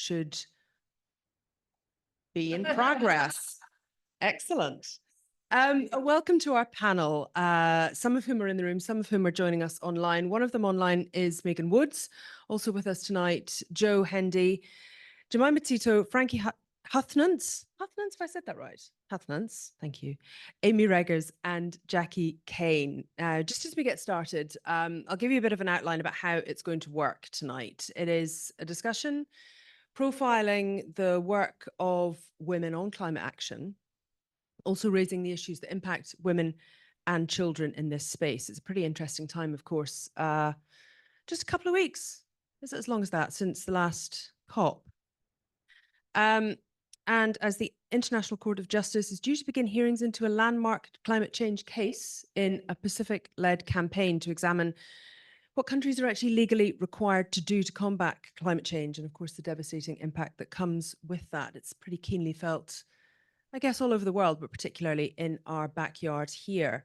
should be in progress. Excellent. Welcome to our panel, some of whom are in the room, some of whom are joining us online. One of them online is Megan Woods, also with us tonight, Joe Hendy, Jemima, Tito, Frankie Huthnance, if I said that right, Huthnance, thank you, Amy Reggers and Jacqui Caine. Just as we get started, I'll give you a bit of an outline about how it's going to work tonight. It is a discussion profiling the work of women on climate action, also raising the issues that impact women and children in this space. It's a pretty interesting time, of course. Just a couple of weeks, is it as long as that, since the last COP? And as the International Court of Justice is due to begin hearings into a landmark climate change case in a Pacific-led campaign to examine what countries are actually legally required to do to combat climate change, and of course the devastating impact that comes with that. It's pretty keenly felt, I guess, all over the world, but particularly in our backyard here.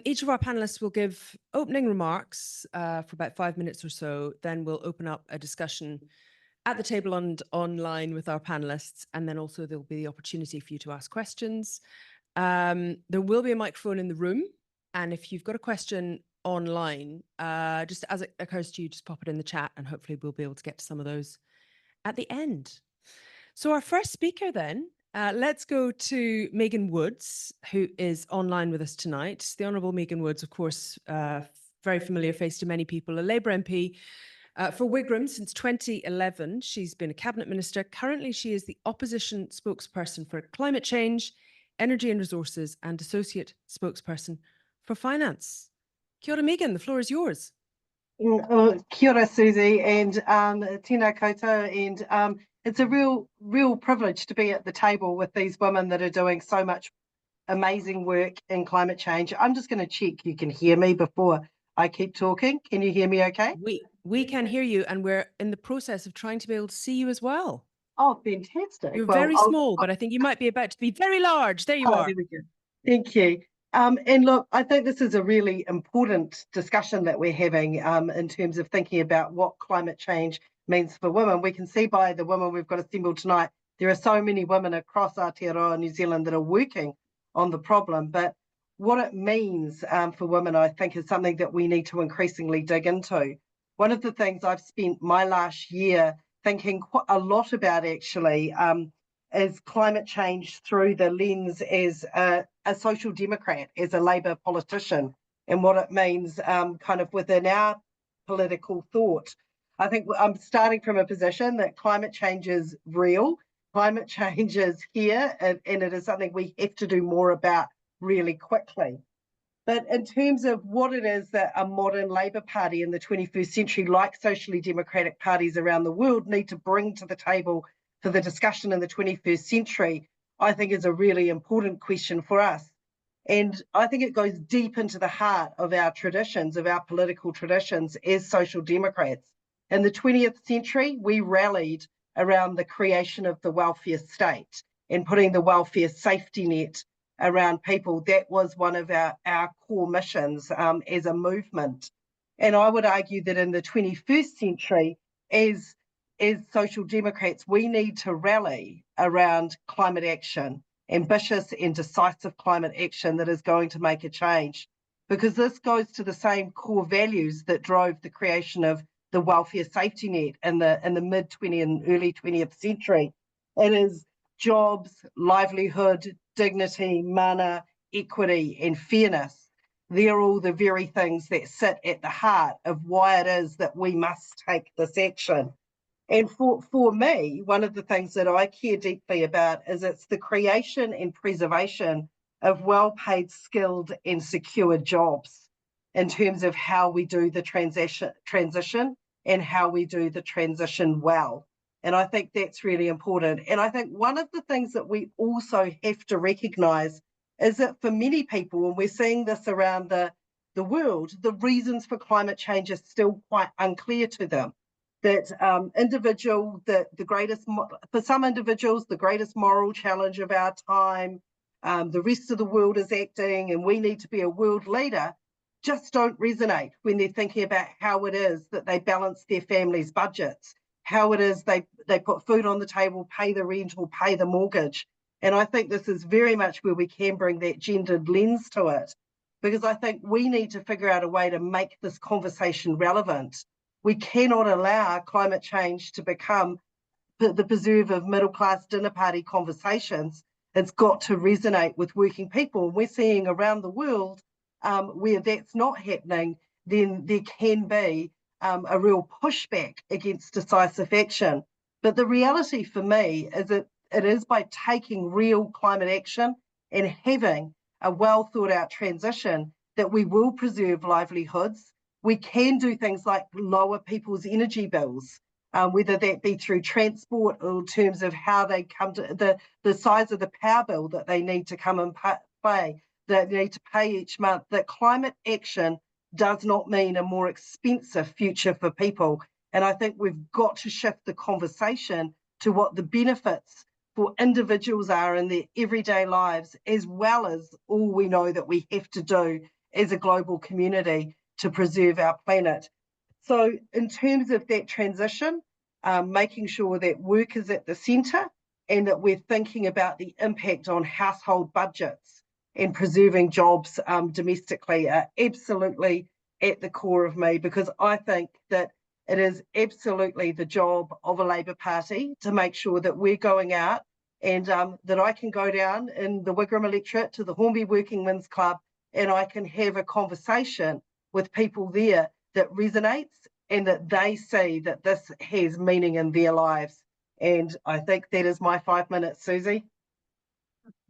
Each of our panelists will give opening remarks for about 5 minutes or so. Then we'll open up a discussion at the table and online with our panelists, and then also there'll be the opportunity for you to ask questions. There will be a microphone in the room, and if you've got a question online, just as it occurs to you, just pop it in the chat, and hopefully we'll be able to get to some of those at the end. So our first speaker then, let's go to Megan Woods, who is online with us tonight. The Honourable Megan Woods, of course, very familiar face to many people, a Labour MP for Wigram since 2011. She's been a cabinet minister. Currently, she is the opposition spokesperson for climate change, energy and resources, and associate spokesperson for finance. Kia ora, Megan, the floor is yours. Kia ora, Susie, and tēnā koutou, and it's a real privilege to be at the table with these women that are doing so much amazing work in climate change. I'm just going to check you can hear me before I keep talking. Can you hear me okay? We can hear you, and we're in the process of trying to be able to see you as well. Oh, fantastic. You're very small, but I think you might be about to be very large. There you are. There we go. Thank you. And look, I think this is a really important discussion that we're having in terms of thinking about what climate change means for women. We can see by the women we've got assembled tonight, there are so many women across Aotearoa, New Zealand, that are working on the problem. But what it means for women, I think, is something that we need to increasingly dig into. One of the things I've spent my last year thinking quite a lot about, actually, is climate change through the lens as a social democrat, as a Labour politician, and what it means kind of within our political thought. I think I'm starting from a position that climate change is real, climate change is here, and it is something we have to do more about really quickly. But in terms of what it is that a modern Labour Party in the 21st century, like socially democratic parties around the world, need to bring to the table for the discussion in the 21st century, I think is a really important question for us. And I think it goes deep into the heart of our traditions, of our political traditions as social democrats. In the 20th century, we rallied around the creation of the welfare state and putting the welfare safety net around people. That was one of our core missions as a movement. And I would argue that in the 21st century, as social democrats, we need to rally around climate action, ambitious and decisive climate action that is going to make a change, because this goes to the same core values that drove the creation of the welfare safety net in the mid-20th and early 20th century. It is jobs, livelihood, dignity, mana, equity, and fairness. They're all the very things that sit at the heart of why it is that we must take this action. And for me, one of the things that I care deeply about is it's the creation and preservation of well-paid, skilled, and secure jobs in terms of how we do the transition and how we do the transition well. And I think that's really important. And I think one of the things that we also have to recognise is that for many people, and we're seeing this around the world, the reasons for climate change are still quite unclear to them. That for some individuals, the greatest moral challenge of our time, the rest of the world is acting and we need to be a world leader, just don't resonate when they're thinking about how it is that they balance their families' budgets, how it is they put food on the table, pay the rent or pay the mortgage. And I think this is very much where we can bring that gendered lens to it, because I think we need to figure out a way to make this conversation relevant. We cannot allow climate change to become the preserve of middle-class dinner party conversations. It's got to resonate with working people. And we're seeing around the world where that's not happening, then there can be a real pushback against decisive action. But the reality for me is that it is by taking real climate action and having a well thought out transition that we will preserve livelihoods. We can do things like lower people's energy bills, whether that be through transport or in terms of how they come to the size of the power bill that they need to come and pay, that they need to pay each month. That climate action does not mean a more expensive future for people. And I think we've got to shift the conversation to what the benefits for individuals are in their everyday lives, as well as all we know that we have to do as a global community to preserve our planet. So in terms of that transition, making sure that work is at the centre and that we're thinking about the impact on household budgets and preserving jobs domestically are absolutely at the core of me, because I think that it is absolutely the job of a Labour Party to make sure that we're going out and that I can go down in the Wigram electorate to the Hornby Working Men's Club and I can have a conversation with people there that resonates and that they see that this has meaning in their lives. And I think that is my 5 minutes, Susie.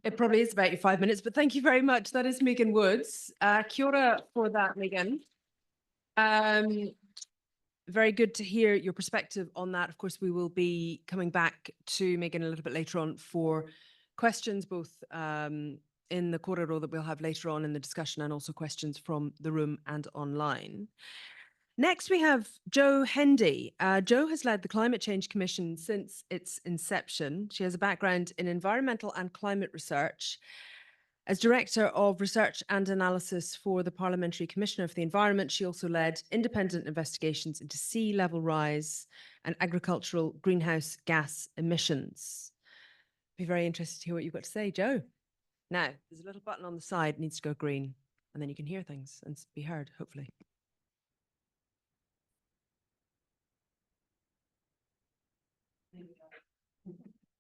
It probably is about your 5 minutes, but thank you very much. That is Megan Woods. Kia ora for that, Megan. Very good to hear your perspective on that. Of course, we will be coming back to Megan a little bit later on for questions, both in the kōrero that we'll have later on in the discussion and also questions from the room and online. Next, we have Jo Hendy. Jo has led the Climate Change Commission since its inception. She has a background in environmental and climate research. As Director of Research and Analysis for the Parliamentary Commissioner for the Environment, she also led independent investigations into sea level rise and agricultural greenhouse gas emissions. Be very interested to hear what you've got to say, Jo. Now, there's a little button on the side, it needs to go green, and then you can hear things and be heard, hopefully. There we go.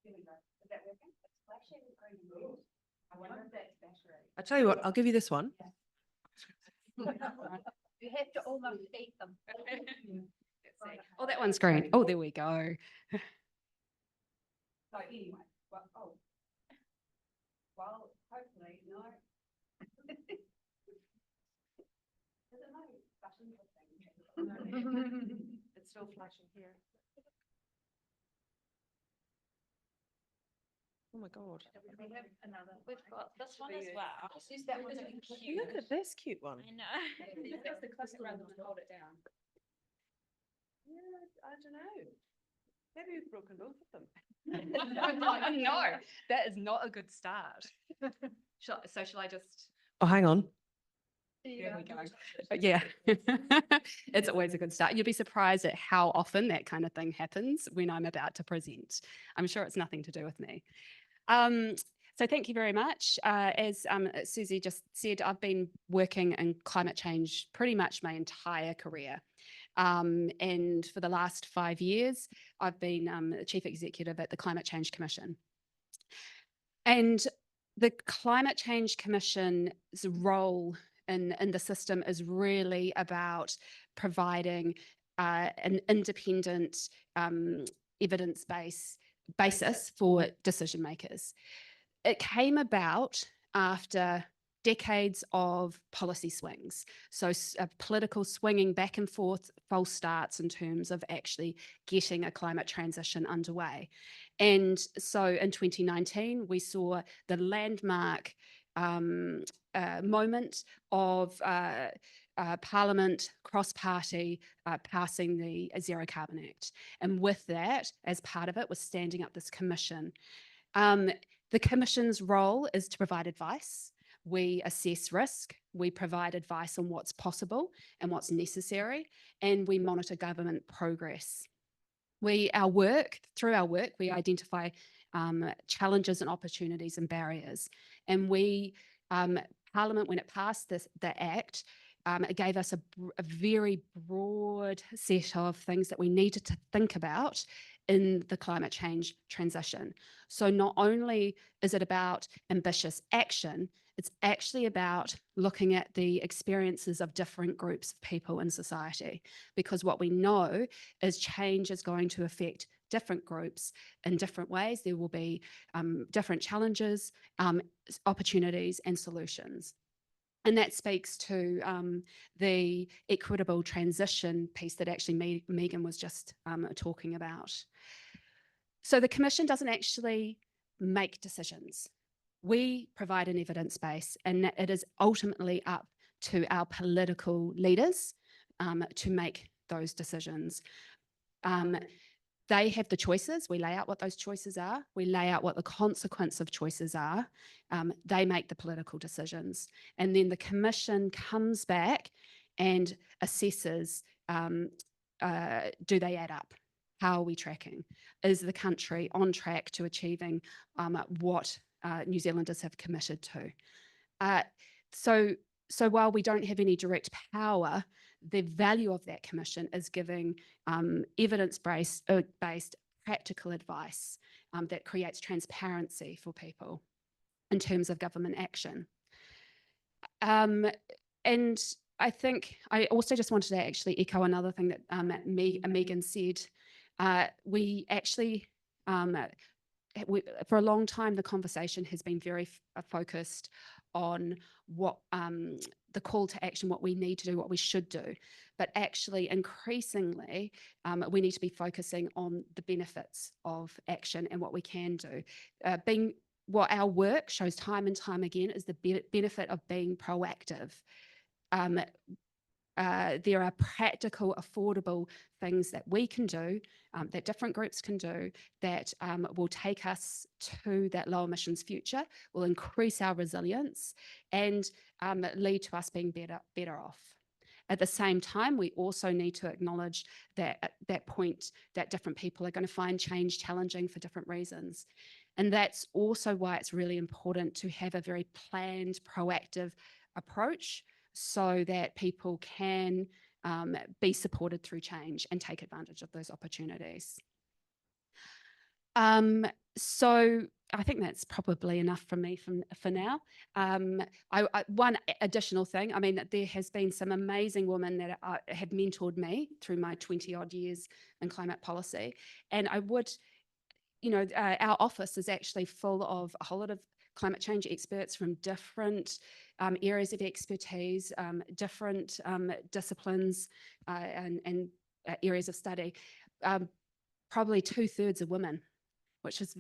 There we go. Is that working? It's flashing green. I wonder if that's battery. I'll tell you what, I'll give you this one. Yeah. You have to almost eat them. Oh, that one's green. Oh, there we go. So anyway, well, hopefully, no. It's still flashing here. Oh my God. We have another. We've got this one as well. Use that one. Look at this cute one. I know. That's the cluster rather than hold it down. Yeah, I don't know. Maybe we've broken both of them. No, that is not a good start. Shall I just? Oh, hang on. There we go. Yeah, it's always a good start. You'll be surprised at how often that kind of thing happens when I'm about to present. I'm sure it's nothing to do with me. So thank you very much. As Susie just said, I've been working in climate change pretty much my entire career. And for the last 5 years, I've been Chief Executive at the Climate Change Commission. And the Climate Change Commission's role in the system is really about providing an independent evidence-based basis for decision makers. It came about after decades of policy swings. So political swinging back and forth, false starts in terms of actually getting a climate transition underway. And so in 2019, we saw the landmark moment of Parliament cross-party passing the Zero Carbon Act. And with that, as part of it, was standing up this commission. The commission's role is to provide advice. We assess risk, we provide advice on what's possible and what's necessary, and we monitor government progress. Through our work, we identify challenges and opportunities and barriers. And Parliament, when it passed the Act, it gave us a very broad set of things that we needed to think about in the climate change transition. So not only is it about ambitious action, it's actually about looking at the experiences of different groups of people in society, because what we know is change is going to affect different groups in different ways. There will be different challenges, opportunities, and solutions. And that speaks to the equitable transition piece that actually Megan was just talking about. So the Commission doesn't actually make decisions. We provide an evidence base, and it is ultimately up to our political leaders to make those decisions. They have the choices. We lay out what those choices are. We lay out what the consequence of choices are. They make the political decisions. And then the Commission comes back and assesses, do they add up? How are we tracking? Is the country on track to achieving what New Zealanders have committed to? So while we don't have any direct power, the value of that commission is giving evidence-based practical advice that creates transparency for people in terms of government action. And I think I also just wanted to actually echo another thing that Megan said. We actually, for a long time, the conversation has been very focused on what the call to action, what we need to do, what we should do. But actually, increasingly, we need to be focusing on the benefits of action and what we can do. What our work shows time and time again is the benefit of being proactive. There are practical, affordable things that we can do, that different groups can do, that will take us to that low emissions future, will increase our resilience, and lead to us being better off. At the same time, we also need to acknowledge that at that point that different people are going to find change challenging for different reasons. And that's also why it's really important to have a very planned, proactive approach, so that people can be supported through change and take advantage of those opportunities. So I think that's probably enough from me for now. One additional thing, I mean, there has been some amazing women that have mentored me through my 20-odd years in climate policy. And I would, our office is actually full of a whole lot of climate change experts from different areas of expertise, different disciplines and areas of study. Probably 2/3 are women, which is,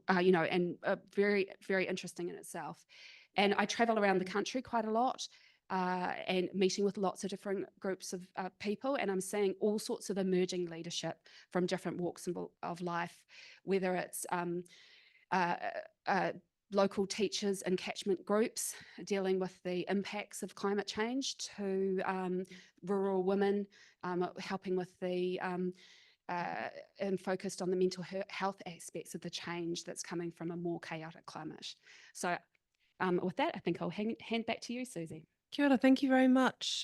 and very, very interesting in itself. And I travel around the country quite a lot and meeting with lots of different groups of people, and I'm seeing all sorts of emerging leadership from different walks of life, whether it's local teachers and catchment groups dealing with the impacts of climate change, to rural women helping with the and focused on the mental health aspects of the change that's coming from a more chaotic climate. So with that, I think I'll hand back to you, Susie. Kia ora, thank you very much,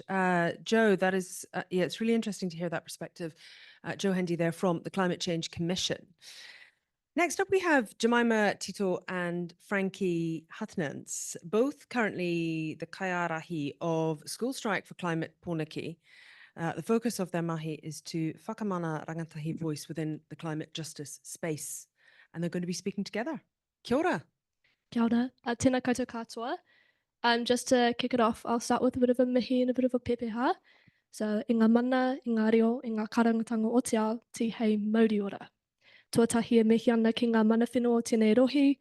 Joe. That is, it's really interesting to hear that perspective. Joe Hendy there from the Climate Change Commission. Next up, we have Jemima, Tito and Frankie Huthnance, both currently the kaiarahi of School Strike for Climate Pōneke. The focus of their mahi is to whakamana rangatahi voice within the climate justice space. And they're going to be speaking together. Kia ora. Kia ora. Tēnā koutou katoa. Just to kick it off, I'll start with a bit of a mihi and a bit of a pepeha. So, i ngā mana, i ngā reo, i ngā karangatanga o te ao, ti hei mauri ora. Tuatahi e mihi ana ki ngā mana whenua o tēnei rohi,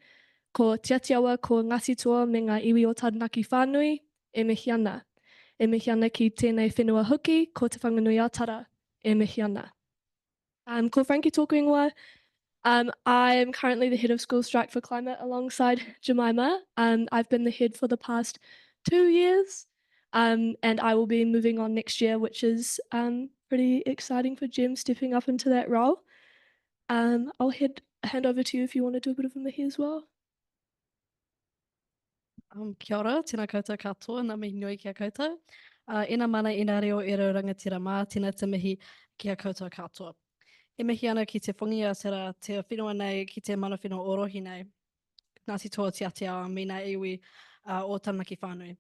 ko te atiawa ko Ngāti Toa me ngā iwi o Taranaki whānui, e mihi ana. E mihi ana ki tēnei whenua hoki, ko te whanganui ātara, e mihi ana. Ko Frankie tōku ingoa. I am currently the head of School Strike for Climate alongside Jemima. I've been the head for the past 2 years, and I will be moving on next year, which is pretty exciting for Jem stepping up into that role. I'll hand over to you if you want to do a bit of a mihi as well. Kia ora, tēnā koutou katoa, nā mihi nui kia koutou. Ina mana ina reo e rau rangatira mā, tēnā te mihi kia koutou katoa. E mihi ana ki te whungi aotara, te whenua nei ki te mana whenua orohi nei. Ngāti toa te Aotearoa, mina iwi o Taranaki whānui.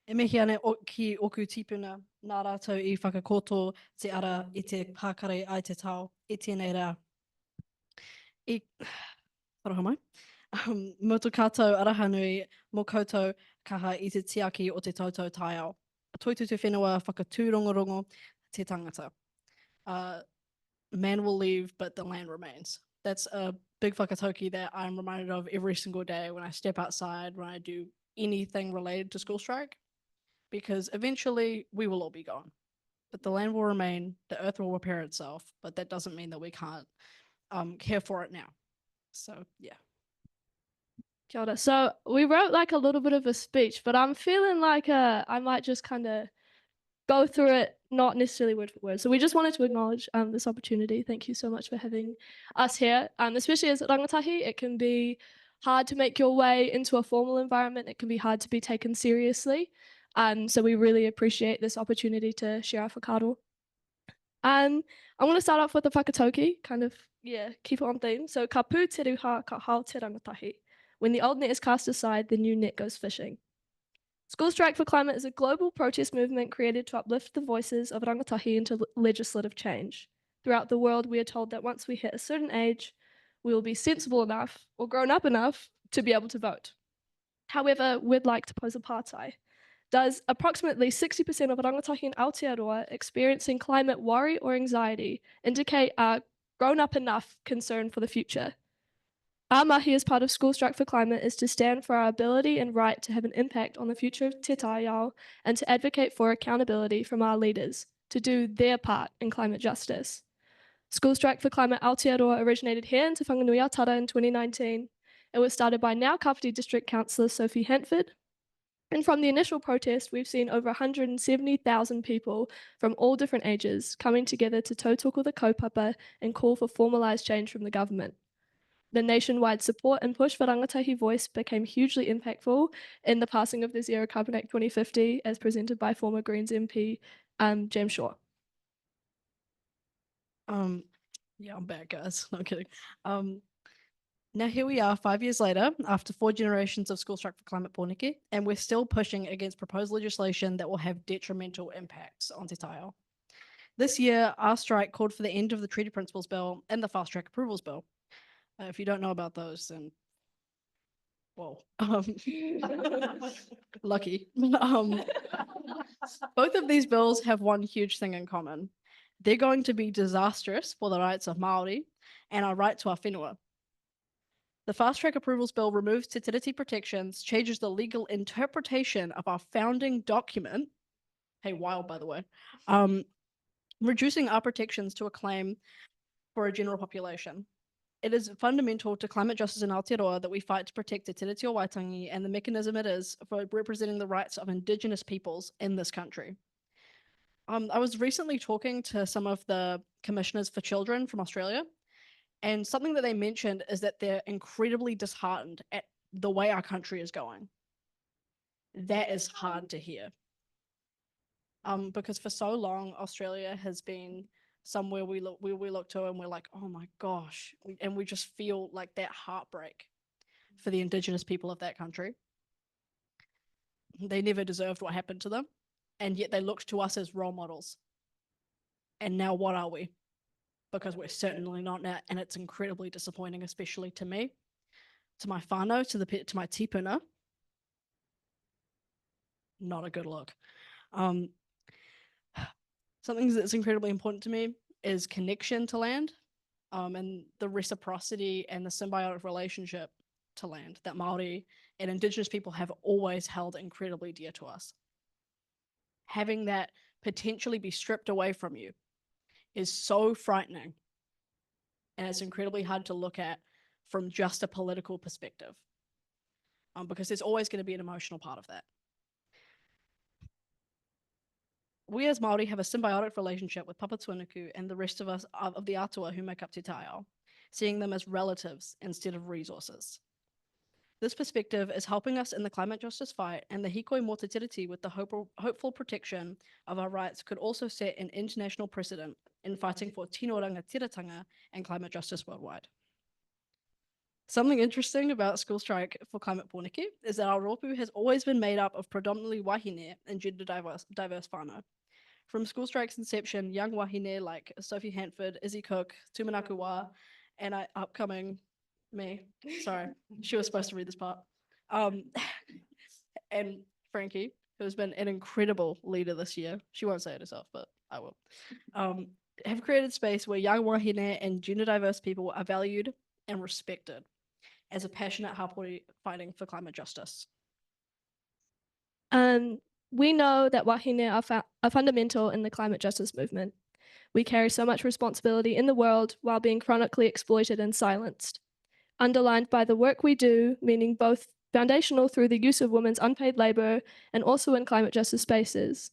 E mihi ana ki oku tipuna, nā rātou I whakakoto te ara I te pākare ai te tau, I tēnei rā. I wharaha mai. Mo tō kātou arahanui, mō koutou kaha I te tiaki o te tautau taiao. Toitu te whenua whakatūrongorongo te tangata. Man will leave, but the land remains. That's a big whakatauki that I'm reminded of every single day when I step outside, when I do anything related to school strike, because eventually we will all be gone. But the land will remain, the earth will repair itself, but that doesn't mean that we can't care for it now. So, yeah. Kia ora. So we wrote like a little bit of a speech, but I'm feeling like I might just kind of go through it, not necessarily word for word. So we just wanted to acknowledge this opportunity. Thank you so much for having us here. Especially as rangatahi, it can be hard to make your way into a formal environment. It can be hard to be taken seriously. So we really appreciate this opportunity to share our whakaaro. I'm going to start off with the whakatauki, kind of, keep it on theme. So ka pū te ruha ka hao te rangatahi. When the old net is cast aside, the new net goes fishing. School Strike for Climate is a global protest movement created to uplift the voices of rangatahi into legislative change. Throughout the world, we are told that once we hit a certain age, we will be sensible enough or grown up enough to be able to vote. However, we'd like to pose a pārtai. Does approximately 60% of rangatahi in Aotearoa experiencing climate worry or anxiety indicate a grown up enough concern for the future? Our mahi as part of School Strike for Climate is to stand for our ability and right to have an impact on the future of Te Taiao and to advocate for accountability from our leaders to do their part in climate justice. School Strike for Climate Aotearoa originated here in Te Whanganui Atara in 2019. It was started by now Kapiti District Councillor Sophie Hantford. And from the initial protest, we've seen over 170,000 people from all different ages coming together to tautoko the kaupapa and call for formalised change from the government. The nationwide support and push for rangatahi voice became hugely impactful in the passing of the Zero Carbon Act 2050 as presented by former Greens MP James Shaw. Yeah, I'm back, guys. No kidding. Now here we are 5 years later, after 4 generations of School Strike for Climate Pōneke, and we're still pushing against proposed legislation that will have detrimental impacts on Te Taiao. This year, our strike called for the end of the Treaty Principles Bill and the Fast Track Approvals Bill. If you don't know about those, then, well, lucky. Both of these bills have one huge thing in common. They're going to be disastrous for the rights of Māori and our right to our whenua. The Fast Track Approvals Bill removes te tiriti protections, changes the legal interpretation of our founding document, hey, wild by the way, reducing our protections to a claim for a general population. It is fundamental to climate justice in Aotearoa that we fight to protect Te Tiriti o Waitangi and the mechanism it is for representing the rights of Indigenous peoples in this country. I was recently talking to some of the commissioners for children from Australia, and something that they mentioned is that they're incredibly disheartened at the way our country is going. That is hard to hear. Because for so long, Australia has been somewhere we look to and we're like, oh my gosh, and we just feel like that heartbreak for the Indigenous people of that country. They never deserved what happened to them, and yet they looked to us as role models. And now what are we? Because we're certainly not now, and it's incredibly disappointing, especially to me, to my whānau, to my tipuna. Not a good look. Something that's incredibly important to me is connection to land, and the reciprocity and the symbiotic relationship to land that Māori and Indigenous people have always held incredibly dear to us. Having that potentially be stripped away from you is so frightening, and it's incredibly hard to look at from just a political perspective, because there's always going to be an emotional part of that. we as Māori have a symbiotic relationship with Papa Tuanuku and the rest of us of the atua who make up Te Taiao, seeing them as relatives instead of resources. This perspective is helping us in the climate justice fight, and the hikoi mō te tiriti with the hopeful protection of our rights could also set an international precedent in fighting for tino rangatiratanga and climate justice worldwide. Something interesting about School Strike for Climate Pōneke is that our rōpū has always been made up of predominantly wahine and gender diverse whānau. From School Strike's inception, young wahine like Sophie Hanford, Izzy Cook, Tūmanaku Wā, and upcoming me, sorry, she was supposed to read this part, and Frankie, who has been an incredible leader this year, she won't say it herself, but I will, have created space where young wahine and gender diverse people are valued and respected as a passionate hapori fighting for climate justice. We know that wahine are fundamental in the climate justice movement. We carry so much responsibility in the world while being chronically exploited and silenced. Underlined by the work we do, meaning both foundational through the use of women's unpaid labour and also in climate justice spaces.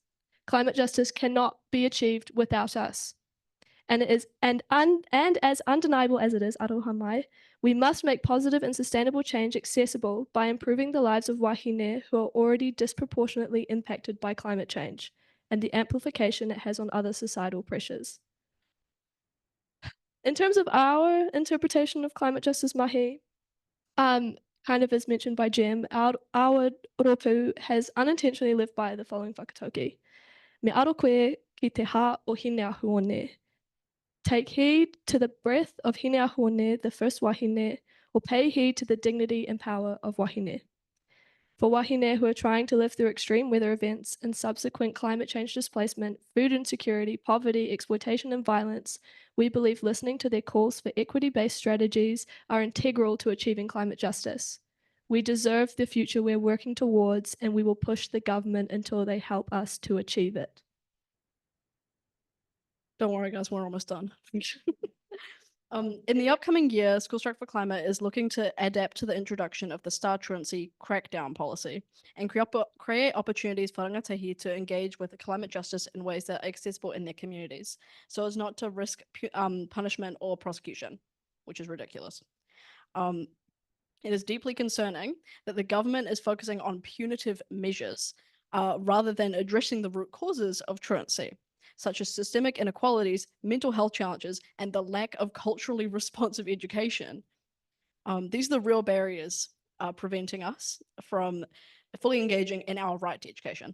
Climate justice cannot be achieved without us. And as undeniable as it is, aroha mai, we must make positive and sustainable change accessible by improving the lives of wahine who are already disproportionately impacted by climate change and the amplification it has on other societal pressures. In terms of our interpretation of climate justice mahi, kind of as mentioned by Jem, our rōpū has unintentionally lived by the following whakatauki. Me aro koe ki te hā o hine ahuone. Take heed to the breath of hine ahuone, the first wahine, or pay heed to the dignity and power of wahine. For wahine who are trying to live through extreme weather events and subsequent climate change displacement, food insecurity, poverty, exploitation, and violence, we believe listening to their calls for equity-based strategies are integral to achieving climate justice. We deserve the future we're working towards, and we will push the government until they help us to achieve it. Don't worry, guys, we're almost done. In the upcoming year, School Strike for Climate is looking to adapt to the introduction of the Star Truancy crackdown policy and create opportunities for rangatahi to engage with climate justice in ways that are accessible in their communities, so as not to risk punishment or prosecution, which is ridiculous. It is deeply concerning that the government is focusing on punitive measures rather than addressing the root causes of truancy, such as systemic inequalities, mental health challenges, and the lack of culturally responsive education. These are the real barriers preventing us from fully engaging in our right to education.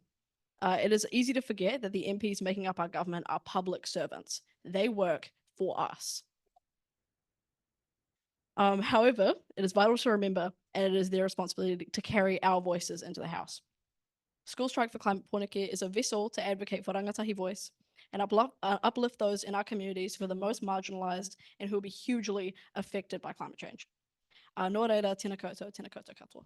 It is easy to forget that the MPs making up our government are public servants. They work for us. However, it is vital to remember, and it is their responsibility to carry our voices into the House. School Strike for Climate Pōneke is a vessel to advocate for rangatahi voice and uplift those in our communities who are the most marginalised and who will be hugely affected by climate change. Nō reira, tēnā koutou katoa.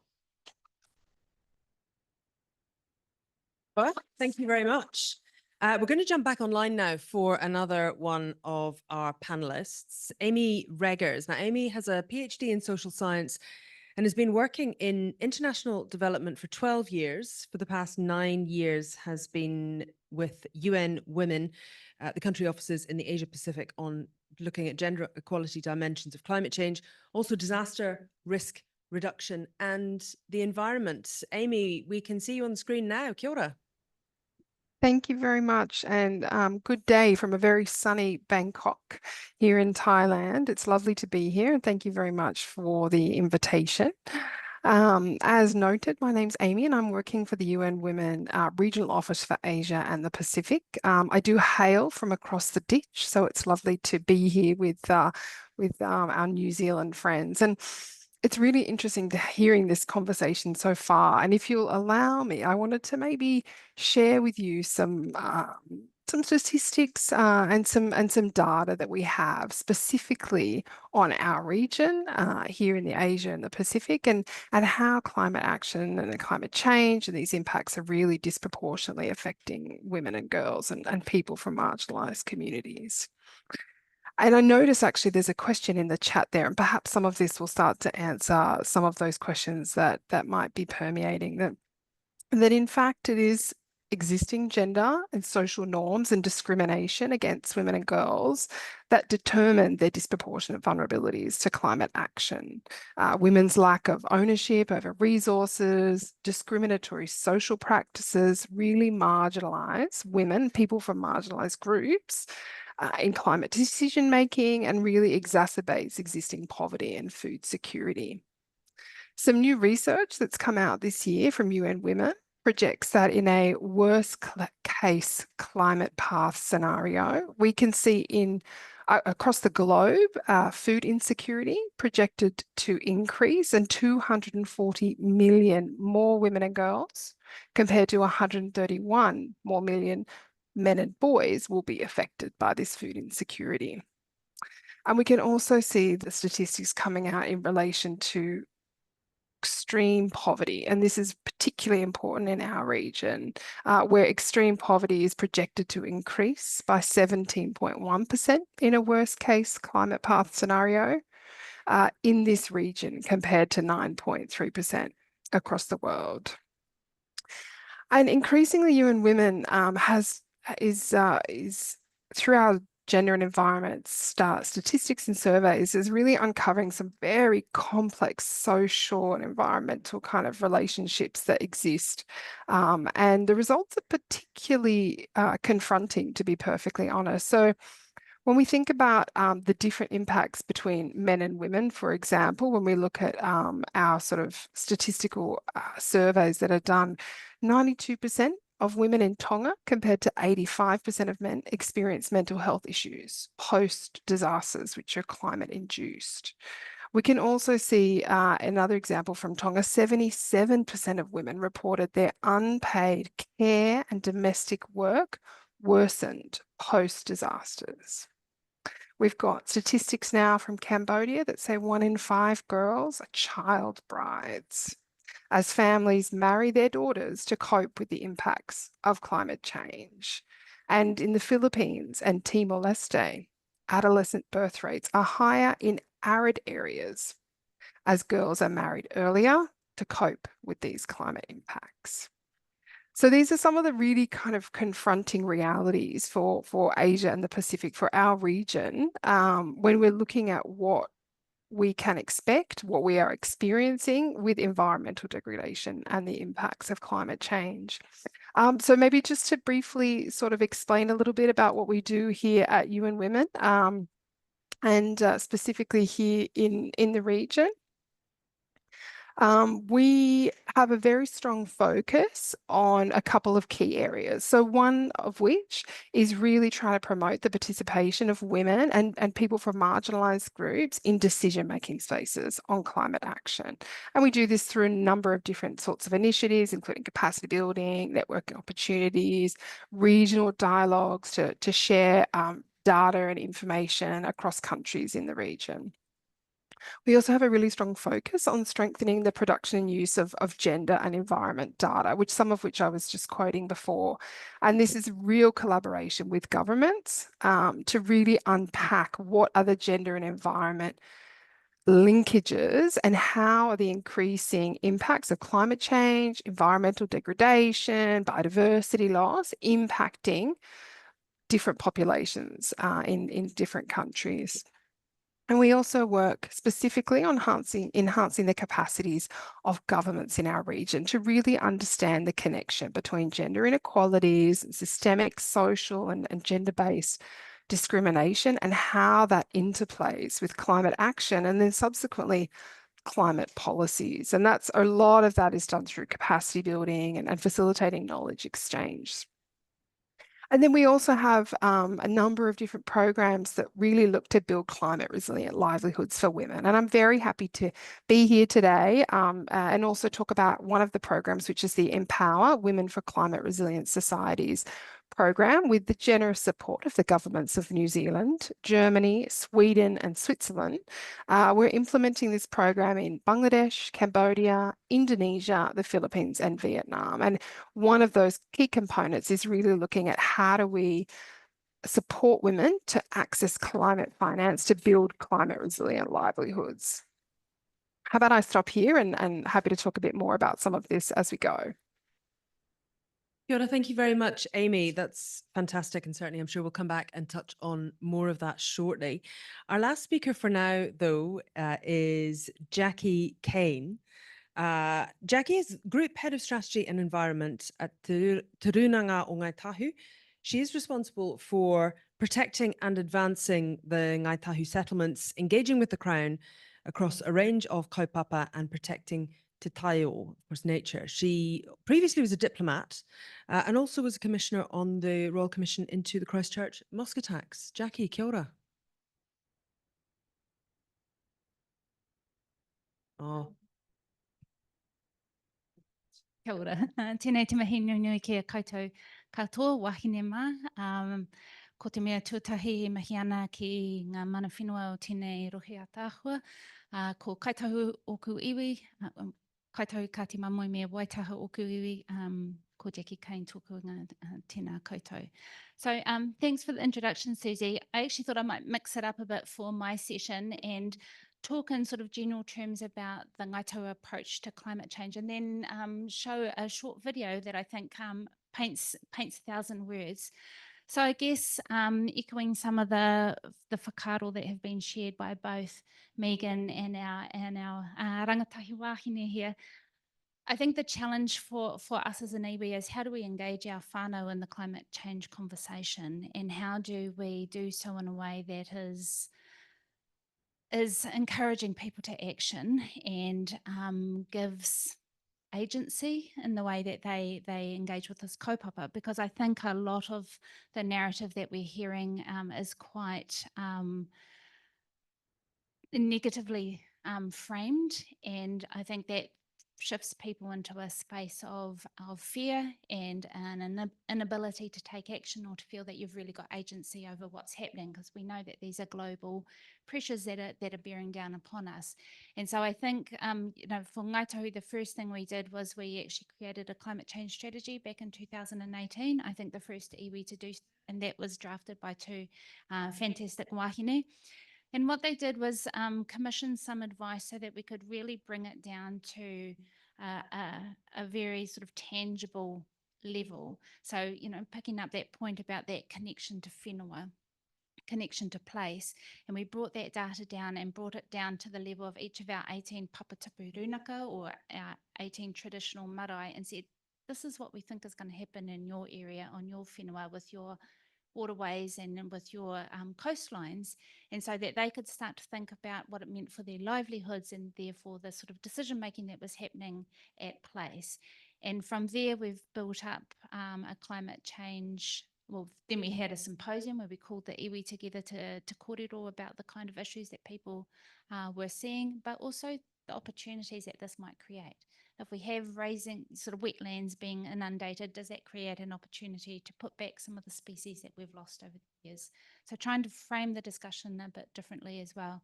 Well, thank you very much. We're going to jump back online now for another one of our panelists, Amy Reggers. Now, Amy has a PhD in social science and has been working in international development for 12 years. For the past 9 years has been with UN Women, the country offices in the Asia Pacific, on looking at gender equality dimensions of climate change, also disaster risk reduction and the environment. Amy, we can see you on the screen now. Kia ora. Thank you very much, and good day from a very sunny Bangkok here in Thailand. It's lovely to be here, and thank you very much for the invitation. As noted, my name's Amy, and I'm working for the UN Women Regional Office for Asia and the Pacific. I do hail from across the ditch, so it's lovely to be here with our New Zealand friends. And it's really interesting to hearing this conversation so far. And if you'll allow me, I wanted to maybe share with you some statistics and some data that we have specifically on our region here in the Asia and the Pacific, and how climate action and climate change and these impacts are really disproportionately affecting women and girls and people from marginalised communities. And I notice actually there's a question in the chat there, and perhaps some of this will start to answer some of those questions that might be permeating, that in fact it is existing gender and social norms and discrimination against women and girls that determine their disproportionate vulnerabilities to climate action. Women's lack of ownership over resources, discriminatory social practices really marginalise women, people from marginalised groups, in climate decision making, and really exacerbates existing poverty and food security. Some new research that's come out this year from UN Women projects that in a worst case climate path scenario, we can see in across the globe, food insecurity projected to increase, and 240 million more women and girls compared to 131 more million men and boys will be affected by this food insecurity. And we can also see the statistics coming out in relation to extreme poverty, and this is particularly important in our region, where extreme poverty is projected to increase by 17.1% in a worst case climate path scenario in this region compared to 9.3% across the world. And increasingly UN Women is through our gender and environment statistics and surveys is really uncovering some very complex social and environmental kind of relationships that exist. And the results are particularly confronting, to be perfectly honest. So when we think about the different impacts between men and women, for example, when we look at our sort of statistical surveys that are done, 92% of women in Tonga compared to 85% of men experience mental health issues post-disasters, which are climate-induced. We can also see another example from Tonga. 77% of women reported their unpaid care and domestic work worsened post-disasters. We've got statistics now from Cambodia that say 1 in 5 girls are child brides, as families marry their daughters to cope with the impacts of climate change. And in the Philippines and Timor-Leste, adolescent birth rates are higher in arid areas as girls are married earlier to cope with these climate impacts. So these are some of the really kind of confronting realities for Asia and the Pacific, for our region, when we're looking at what we can expect, what we are experiencing with environmental degradation and the impacts of climate change. So maybe just to briefly sort of explain a little bit about what we do here at UN Women, and specifically here in the region. We have a very strong focus on a couple of key areas. So one of which is really trying to promote the participation of women and people from marginalised groups in decision-making spaces on climate action. And we do this through a number of different sorts of initiatives, including capacity building, networking opportunities, regional dialogues to share data and information across countries in the region. We also have a really strong focus on strengthening the production and use of gender and environment data, some of which I was just quoting before. And this is real collaboration with governments to really unpack what are the gender and environment linkages and how are the increasing impacts of climate change, environmental degradation, biodiversity loss impacting different populations in different countries. And we also work specifically on enhancing the capacities of governments in our region to really understand the connection between gender inequalities, systemic social and gender-based discrimination, and how that interplays with climate action and then subsequently climate policies. And that's a lot of that is done through capacity building and facilitating knowledge exchange. And then we also have a number of different programs that really look to build climate resilient livelihoods for women. And I'm very happy to be here today and also talk about one of the programs, which is the Empower Women for Climate Resilient Societies program, with the generous support of the governments of New Zealand, Germany, Sweden and Switzerland. We're implementing this program in Bangladesh, Cambodia, Indonesia, the Philippines and Vietnam. And one of those key components is really looking at how do we support women to access climate finance to build climate resilient livelihoods. How about I stop here and happy to talk a bit more about some of this as we go. Kia ora, thank you very much, Amy. That's fantastic. And certainly I'm sure we'll come back and touch on more of that shortly. Our last speaker for now, though, is Jacqui Caine. Jacqui is Group Head of Strategy and Environment at Te Runanga o Ngāi Tahu. She is responsible for protecting and advancing the Ngāi Tahu settlements, engaging with the Crown across a range of kaupapa and protecting Te Taio, of course, nature. She previously was a diplomat and also was a commissioner on the Royal Commission into the Christchurch mosque attacks. Jacqui, kia ora. Oh. Kia ora. Tēnei te mahi nui ki a koutou katoa, wahine mā. Ko te mea tuatahi mahi ana ki ngā mana whenua o tēnei rohe a tāhua. Ko kaitahu oku iwi, kaitahu ka te mamoi mea waitaha oku iwi, ko Jacqui Caine tōku ngā tēnā koutou. So thanks for the introduction, Susie. I actually thought I might mix it up a bit for my session and talk in sort of general terms about the Ngāi Tahu approach to climate change, and then show a short video that I think paints 1,000 words. So I guess echoing some of the whakaaro that have been shared by both Megan and our rangatahi wāhine here, I think the challenge for us as an iwi is how do we engage our whānau in the climate change conversation, and how do we do so in a way that is encouraging people to action and gives agency in the way that they engage with this kaupapa, because I think a lot of the narrative that we're hearing is quite negatively framed, and I think that shifts people into a space of fear and an inability to take action or to feel that you've really got agency over what's happening, because we know that these are global pressures that are bearing down upon us. And so I think, you know, for Ngāi Tahu, the first thing we did was we actually created a climate change strategy back in 2018. I think the first iwi to do, and that was drafted by two fantastic wahine. And what they did was commission some advice so that we could really bring it down to a very sort of tangible level. So, you know, picking up that point about that connection to whenua, connection to place, and we brought that data down and brought it down to the level of each of our 18 papatapu runaka or our 18 traditional marae, and said, this is what we think is going to happen in your area, on your whenua, with your waterways and with your coastlines, and so that they could start to think about what it meant for their livelihoods and therefore the sort of decision making that was happening at place. And from there we've built up a climate change, well, then we had a symposium where we called the iwi together to kōrero about the kind of issues that people were seeing, but also the opportunities that this might create. If we have raising sort of wetlands being inundated, does that create an opportunity to put back some of the species that we've lost over the years? So trying to frame the discussion a bit differently as well.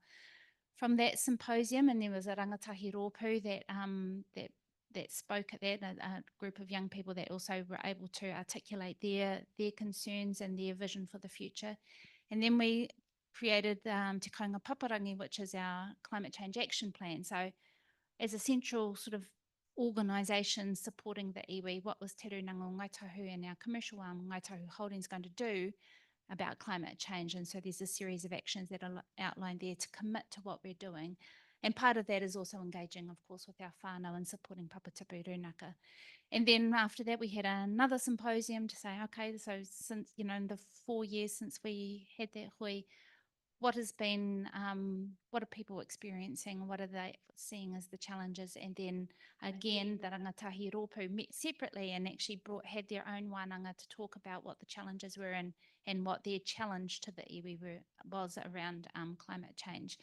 From that symposium, and there was a rangatahi rōpū that spoke at that, a group of young people that also were able to articulate their concerns and their vision for the future. And then we created Te Kaunga Paparangi, which is our climate change action plan. So as a central sort of organisation supporting the iwi, what was Te Runanga o Ngāi Tahu and our commercial arm Ngāi Tahu Holdings going to do about climate change? And so there's a series of actions that are outlined there to commit to what we're doing. And part of that is also engaging, of course, with our whānau and supporting papatapu runaka. And then after that, we had another symposium to say, okay, so since, you know, in the 4 years since we had that hui, what has been, what are people experiencing? What are they seeing as the challenges? And then again, the rangatahi rōpū met separately and actually had their own wānanga to talk about what the challenges were and what their challenge to the iwi was around climate change.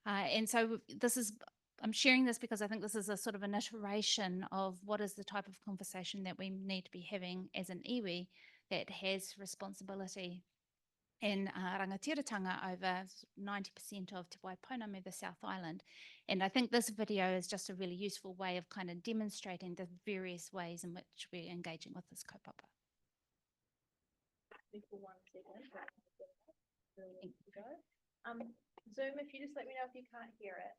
And so this is, I'm sharing this because I think this is a sort of an iteration of what is the type of conversation that we need to be having as an iwi that has responsibility and rangatiratanga over 90% of Te Waipounamu, the South Island. And I think this video is just a really useful way of kind of demonstrating the various ways in which we're engaging with this kaupapa. Zoom, if you just let me know if you can't hear it.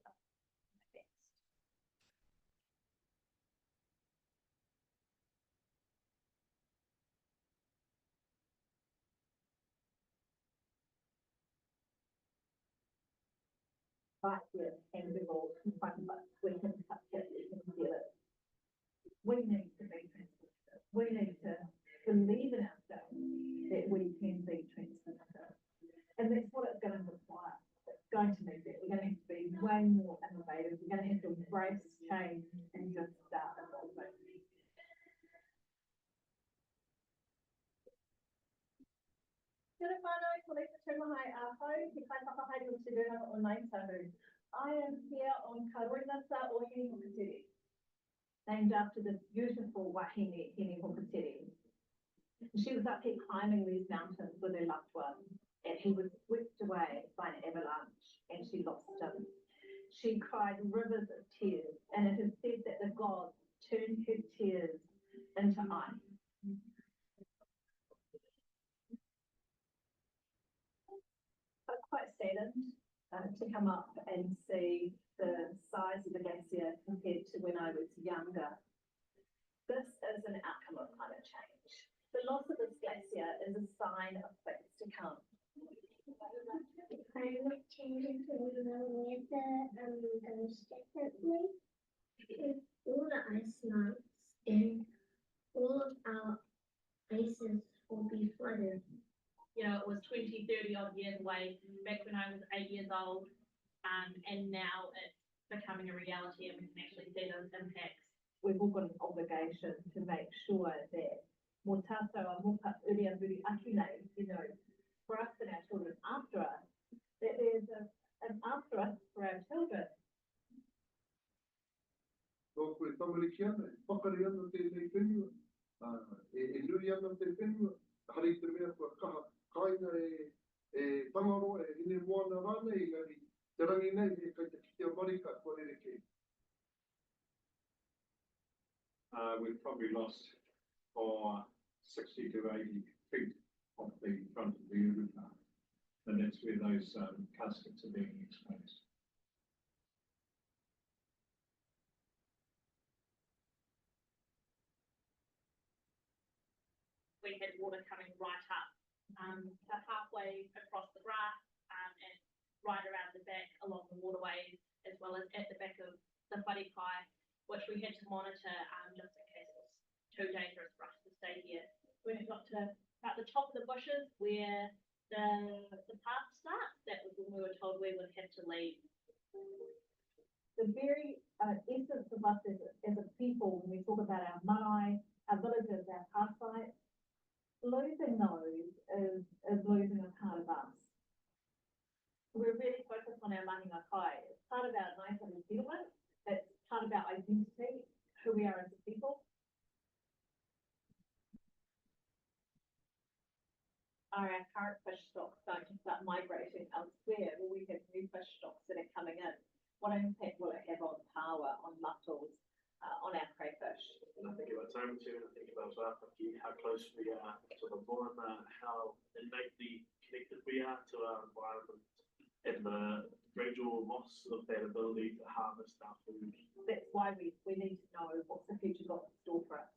right here tangible in front of us. We can touch it, we can feel it. We need to be transformative. We need to believe in ourselves that we can be transformative. And that's what it's going to require. It's going to need that. We're going to have to be way more innovative. We're going to have to embrace change and just start evolving. Kia whanau, ko leika tūmahai ahau, ki kai whakahaere o te runa o Ngāi Tahu. I am here on Karuinata o Hini Hokateri, named after the beautiful wahine Hini Hokateri. She was up here climbing these mountains with her loved one, and he was swept away by an avalanche, and she lost him. She cried rivers of tears, and it is said that the gods turned her tears into ice. I'm quite saddened to come up and see the size of the glacier compared to when I was younger. This is an outcome of climate change. The loss of this glacier is a sign of things to come. Climate change is when the weather goes differently. All the ice melts and all of our places will be flooded. You know, it was 20, 30 odd years away back when I was 8 years old, and now it's becoming a reality and we can actually see those impacts. We've all got an obligation to make sure that mo tātou moka uria muri aki nei, you know, for us and our children after us, that there's an after us for our children. Ko koe tamariki ana, whakari ana tēnei whenua, e nui ana te whenua, hari te mea kua kaha, Caine e tangaroa, e hine moana rāna, engari te rangi nei, e kai te kitea marika, kua rereke. We've probably lost 60 to 80 feet off the front of the uruka, and that's where those caskets are being exposed. We had water coming right up to halfway across the grass and right around the back along the waterways, as well as at the back of the wharikai, which we had to monitor just in case it was too dangerous for us to stay here. When it got to about the top of the bushes where the path starts, that was when we were told we would have to leave. The very essence of us as a people, when we talk about our marae, our villages, our path sites, losing those is losing a part of us. We're really focused on our mahinga kai. It's part of our Ngāi Tahu settlement. It's part of our identity, who we are as a people. Are our current fish stocks going to start migrating elsewhere? Will we have new fish stocks that are coming in? What impact will it have on tawa, on mussels, on our crayfish? I think about time too, I think about Jacqui, how close we are to the border, how innately connected we are to our environment, and the gradual loss of that ability to harvest our food. That's why we need to know what's the future got in store for us.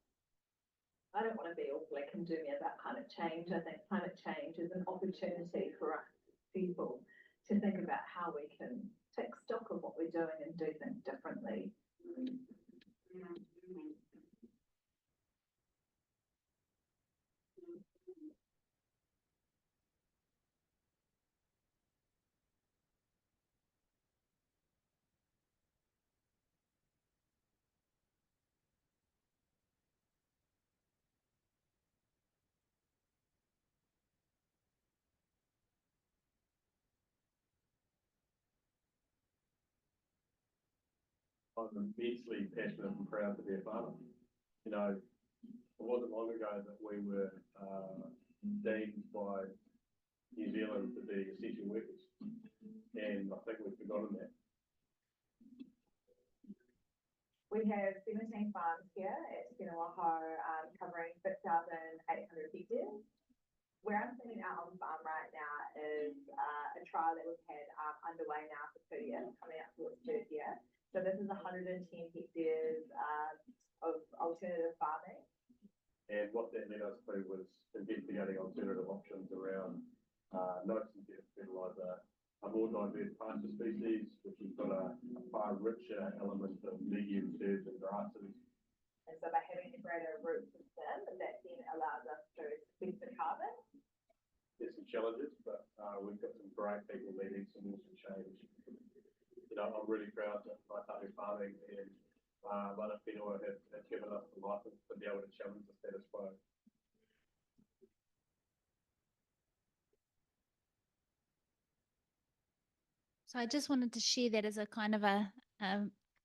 I don't want to be all black and doomy about climate change. I think climate change is an opportunity for us people to think about how we can take stock of what we're doing and do things differently. I'm immensely passionate and proud to be a farmer. You know, it wasn't long ago that we were deemed by New Zealand to be essential workers, and I think we've forgotten that. We have 17 farms here at Aotearoa, covering 6,800 hectares. Where I'm sitting out on the farm right now is a trial that we've had underway now for 2 years, coming up to its third year. So this is 110 hectares of alternative farming. And what that led us to was investigating alternative options around no synthetic fertiliser, a more diverse pasture species, which has got a far richer element of legumes, herbs and grasses. And so by having a greater root system, that then allows us to sequester carbon. There's some challenges, but we've got some great people leading some awesome change. You know, I'm really proud that my Tahu farming and Mana Whenua have given us the license to be able to challenge the status quo. So I just wanted to share that as a kind of a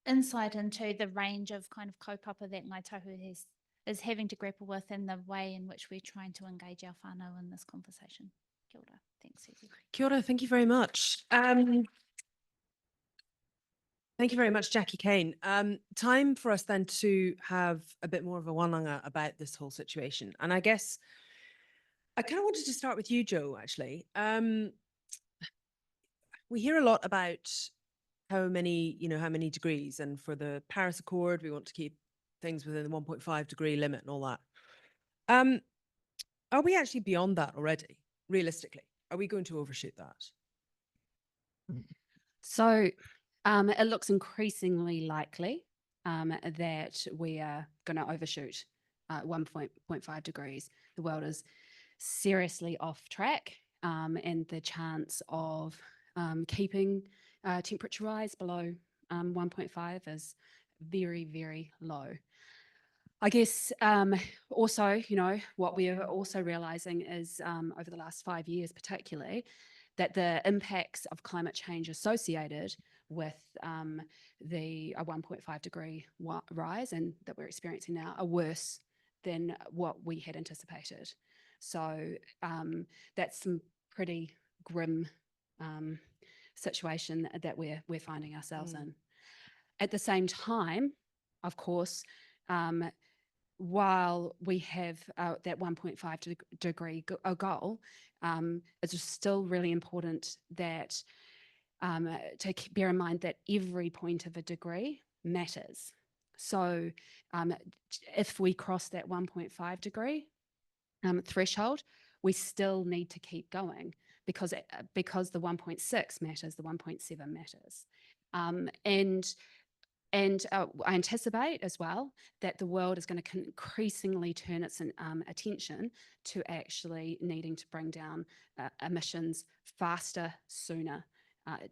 insight into the range of kind of kaupapa that Ngāi Tahu is having to grapple with and the way in which we're trying to engage our whānau in this conversation. Kia ora. Thanks, Susie. Kia ora, thank you very much. Thank you very much, Jacqui Caine. Time for us then to have a bit more of a wānanga about this whole situation. And I guess I kind of wanted to start with you, Joe, actually. We hear a lot about how many degrees, and for the Paris Accord, we want to keep things within the 1.5 degree limit and all that. Are we actually beyond that already, realistically? Are we going to overshoot that? So it looks increasingly likely that we are going to overshoot 1.5 degrees. The world is seriously off track, and the chance of keeping temperature rise below 1.5 is very, very low. I guess also, what we are also realizing is over the last 5 years particularly, that the impacts of climate change associated with the 1.5 degree rise and that we're experiencing now are worse than what we had anticipated. So that's some pretty grim situation that we're finding ourselves in. At the same time, of course, while we have that 1.5 degree goal, it's still really important that to bear in mind that every point of a degree matters. So if we cross that 1.5 degree threshold, we still need to keep going because the 1.6 matters, the 1.7 matters. And I anticipate as well that the world is going to increasingly turn its attention to actually needing to bring down emissions faster, sooner,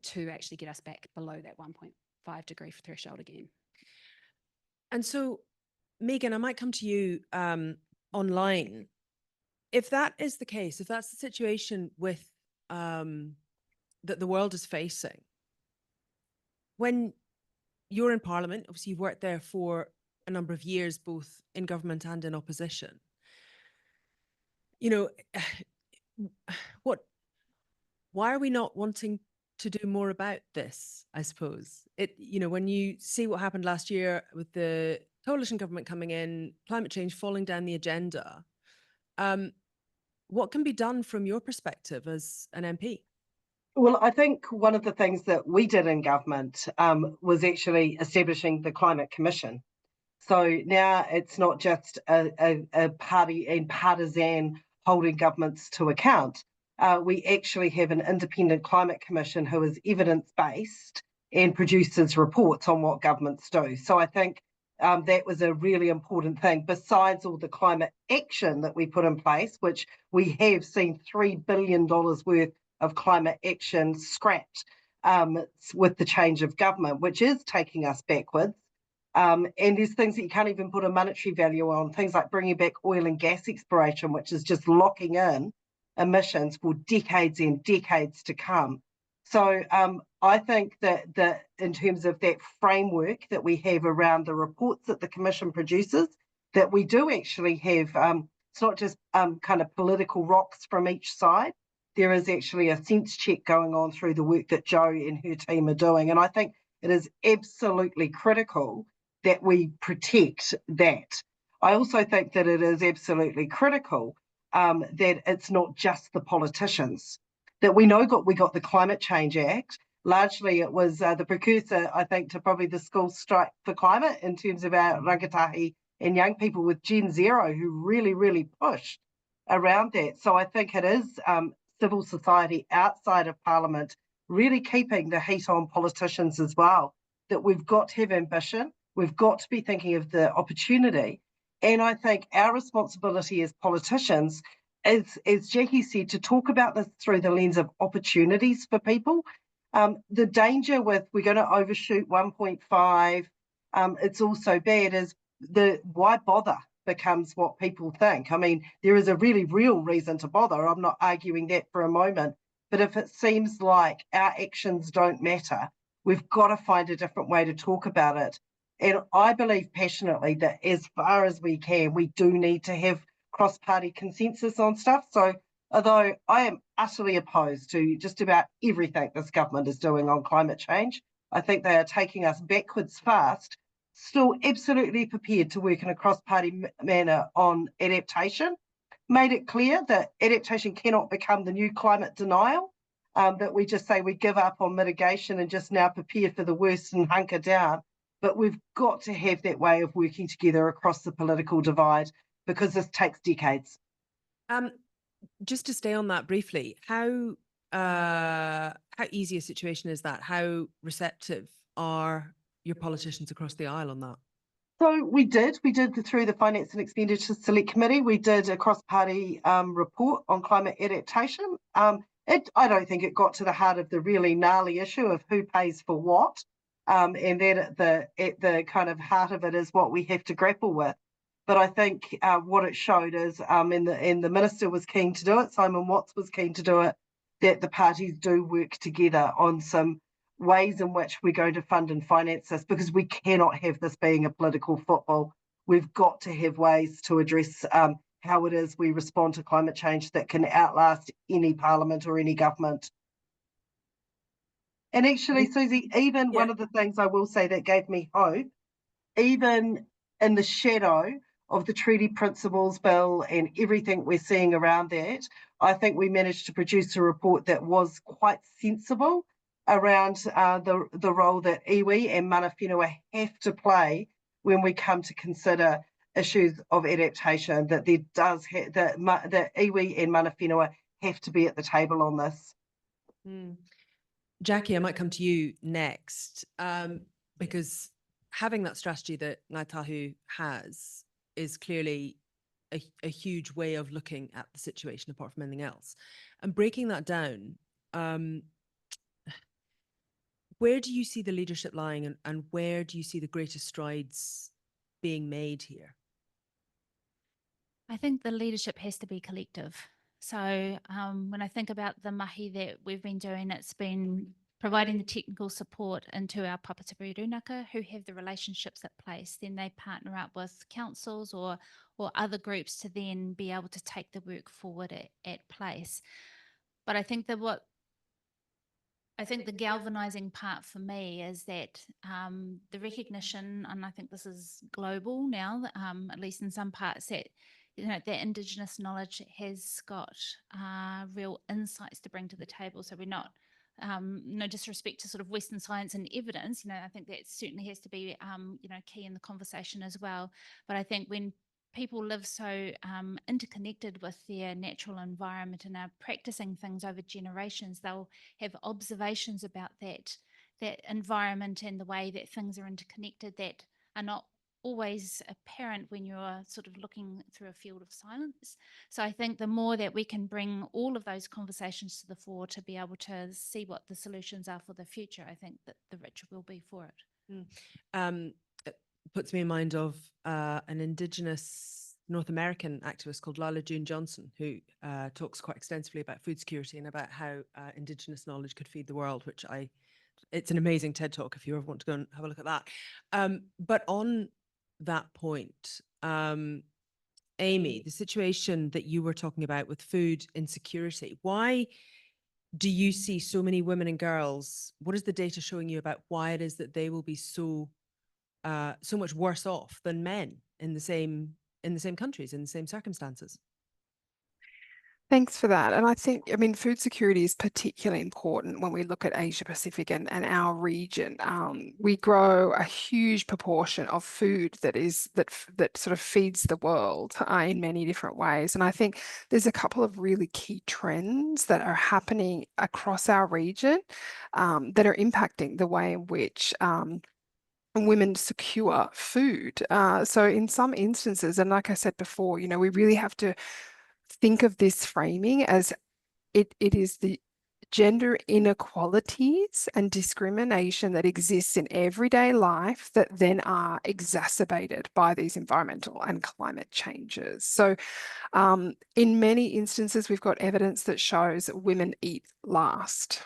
to actually get us back below that 1.5 degree threshold again. And so, Megan, I might come to you online. If that is the case, if that's the situation with that the world is facing, when you're in Parliament, obviously you've worked there for a number of years, both in government and in opposition. Why are we not wanting to do more about this, I suppose? When you see what happened last year with the coalition government coming in, climate change falling down the agenda, what can be done from your perspective as an MP? Well, I think one of the things that we did in government was actually establishing the Climate Commission. So now it's not just a party and partisan holding governments to account. We actually have an independent Climate Commission who is evidence-based and produces reports on what governments do. So I think that was a really important thing, besides all the climate action that we put in place, which we have seen $3 billion worth of climate action scrapped with the change of government, which is taking us backwards. And there's things that you can't even put a monetary value on, things like bringing back oil and gas exploration, which is just locking in emissions for decades and decades to come. So I think that in terms of that framework that we have around the reports that the Commission produces, that we do actually have, it's not just kind of political rocks from each side. There is actually a sense check going on through the work that Jo and her team are doing. And I think it is absolutely critical that we protect that. I also think that it is absolutely critical that it's not just the politicians, that we got the Climate Change Act. Largely it was the precursor, I think, to probably the school strike for climate in terms of our rangatahi and young people with Gen Zero who really, really pushed around that. So I think it is civil society outside of Parliament really keeping the heat on politicians as well, that we've got to have ambition, we've got to be thinking of the opportunity. And I think our responsibility as politicians is, as Jacqui said, to talk about this through the lens of opportunities for people. The danger with we're going to overshoot 1.5, it's also bad, is the why bother becomes what people think. I mean, there is a really real reason to bother. I'm not arguing that for a moment. But if it seems like our actions don't matter, we've got to find a different way to talk about it. And I believe passionately that as far as we can, we do need to have cross-party consensus on stuff. So although I am utterly opposed to just about everything this government is doing on climate change, I think they are taking us backwards fast, still absolutely prepared to work in a cross-party manner on adaptation, made it clear that adaptation cannot become the new climate denial, that we just say we give up on mitigation and just now prepare for the worst and hunker down. But we've got to have that way of working together across the political divide, because this takes decades. Just to stay on that briefly, how easy a situation is that? How receptive are your politicians across the aisle on that? So we did through the Finance and Expenditure Select Committee, we did a cross-party report on climate adaptation. I don't think it got to the heart of the really gnarly issue of who pays for what, and that at the kind of heart of it is what we have to grapple with. But I think what it showed is, and the Minister was keen to do it, Simon Watts was keen to do it, that the parties do work together on some ways in which we're going to fund and finance this, because we cannot have this being a political football. We've got to have ways to address how it is we respond to climate change that can outlast any parliament or any government. And actually, Susie, even one of the things I will say that gave me hope, even in the shadow of the treaty principles bill and everything we're seeing around that, I think we managed to produce a report that was quite sensible around the role that iwi and mana whenua have to play when we come to consider issues of adaptation, that there does that iwi and mana whenua have to be at the table on this. Jacqui, I might come to you next, because having that strategy that Ngāi Tahu has is clearly a huge way of looking at the situation, apart from anything else. And breaking that down, where do you see the leadership lying, and where do you see the greatest strides being made here? I think the leadership has to be collective. So when I think about the mahi that we've been doing, it's been providing the technical support into our papatiri runaka who have the relationships at place. Then they partner up with councils or other groups to then be able to take the work forward at place. But I think that the galvanizing part for me is that the recognition, and I think this is global now, at least in some parts, that that Indigenous knowledge has got real insights to bring to the table. So we're not, no disrespect to sort of Western science and evidence, I think that certainly has to be, key in the conversation as well. But I think when people live so interconnected with their natural environment and are practicing things over generations, they'll have observations about that environment and the way that things are interconnected that are not always apparent when you're sort of looking through a field of silence. So I think the more that we can bring all of those conversations to the fore to be able to see what the solutions are for the future, I think that the richer we'll be for it. It puts me in mind of an Indigenous North American activist called Lila June Johnson, who talks quite extensively about food security and about how Indigenous knowledge could feed the world, which it's an amazing TED talk if you ever want to go and have a look at that. But on that point, Amy, the situation that you were talking about with food insecurity, why do you see so many women and girls? What is the data showing you about why it is that they will be so much worse off than men in the same countries, in the same circumstances? Thanks for that. And I think, I mean, food security is particularly important when we look at Asia Pacific and our region. We grow a huge proportion of food that sort of feeds the world in many different ways. And I think there's a couple of really key trends that are happening across our region that are impacting the way in which women secure food. So in some instances, and like I said before, we really have to think of this framing as it is the gender inequalities and discrimination that exists in everyday life that then are exacerbated by these environmental and climate changes. So in many instances, we've got evidence that shows that women eat last.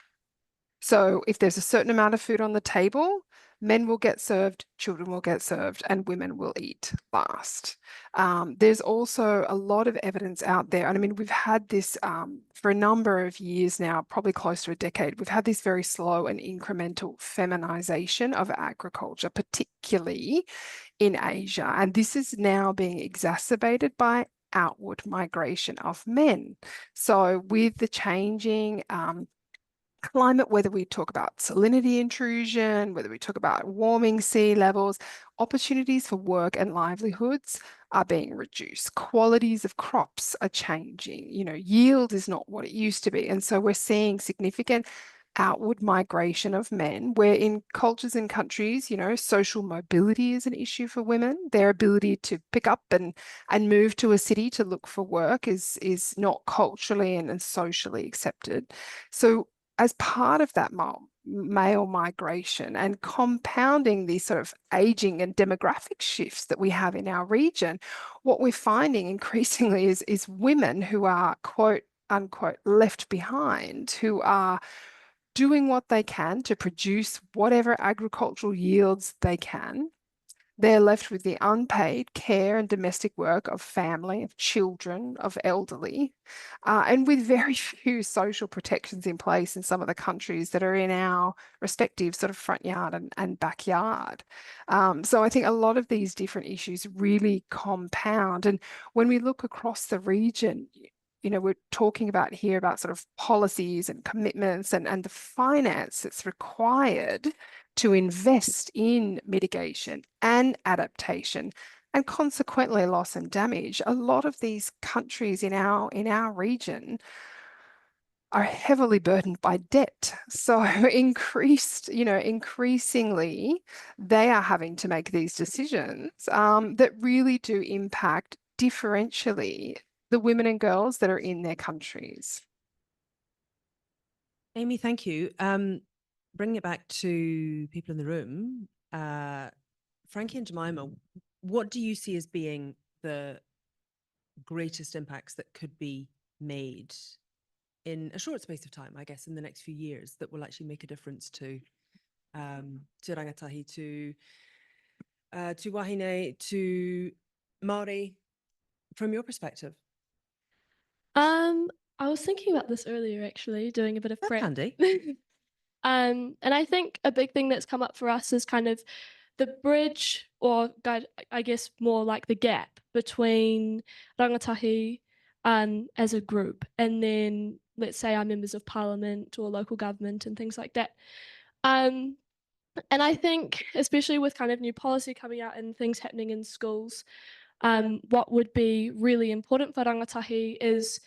So if there's a certain amount of food on the table, men will get served, children will get served, and women will eat last. There's also a lot of evidence out there. And I mean, we've had this for a number of years now, probably close to a decade. We've had this very slow and incremental feminization of agriculture, particularly in Asia. And this is now being exacerbated by outward migration of men. So with the changing climate, whether we talk about salinity intrusion, whether we talk about warming sea levels, opportunities for work and livelihoods are being reduced. Qualities of crops are changing. Yield is not what it used to be. And so we're seeing significant outward migration of men, where in cultures and countries, social mobility is an issue for women. Their ability to pick up and move to a city to look for work is not culturally and socially accepted. So as part of that male migration and compounding these sort of aging and demographic shifts that we have in our region, what we're finding increasingly is women who are quote unquote left behind, who are doing what they can to produce whatever agricultural yields they can. They're left with the unpaid care and domestic work of family, of children, of elderly, and with very few social protections in place in some of the countries that are in our respective sort of front yard and backyard. So I think a lot of these different issues really compound. And when we look across the region, we're talking about here about sort of policies and commitments and the finance that's required to invest in mitigation and adaptation and consequently loss and damage. A lot of these countries in our region are heavily burdened by debt. So increasingly, they are having to make these decisions that really do impact differentially the women and girls that are in their countries. Amy, thank you. Bringing it back to people in the room, Frankie and Jemima, what do you see as being the greatest impacts that could be made in a short space of time, I guess, in the next few years, that will actually make a difference to rangatahi, to wahine, to Māori, from your perspective? I was thinking about this earlier, actually, doing a bit of That's prep. handy. And I think a big thing that's come up for us is kind of the bridge, or I guess more like the gap between rangatahi as a group, and then let's say our members of parliament or local government and things like that. And I think, especially with kind of new policy coming out and things happening in schools, what would be really important for rangatahi is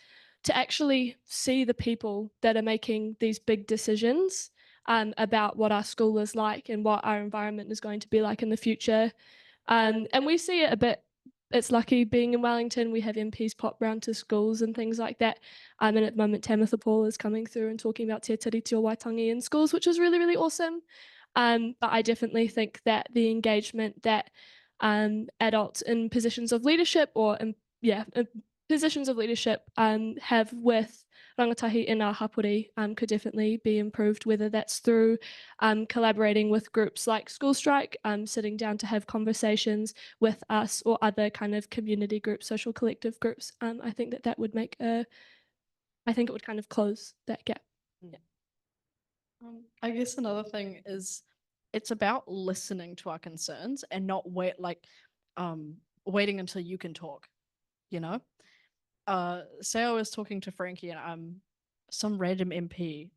to actually see the people that are making these big decisions about what our school is like and what our environment is going to be like in the future. And we see it a bit. It's lucky being in Wellington, we have MPs pop round to schools and things like that. And at the moment, Tamitha Paul is coming through and talking about Te Tiriti o Waitangi in schools, which is really, really awesome. But I definitely think that the engagement that adults in positions of leadership or positions of leadership have with rangatahi in our hapori could definitely be improved, whether that's through collaborating with groups like School Strike, sitting down to have conversations with us or other kind of community groups, social collective groups. I think that would make I think it would kind of close that gap. Yeah. I guess another thing is it's about listening to our concerns and not waiting until you can talk, say I was talking to Frankie and I'm some random MP,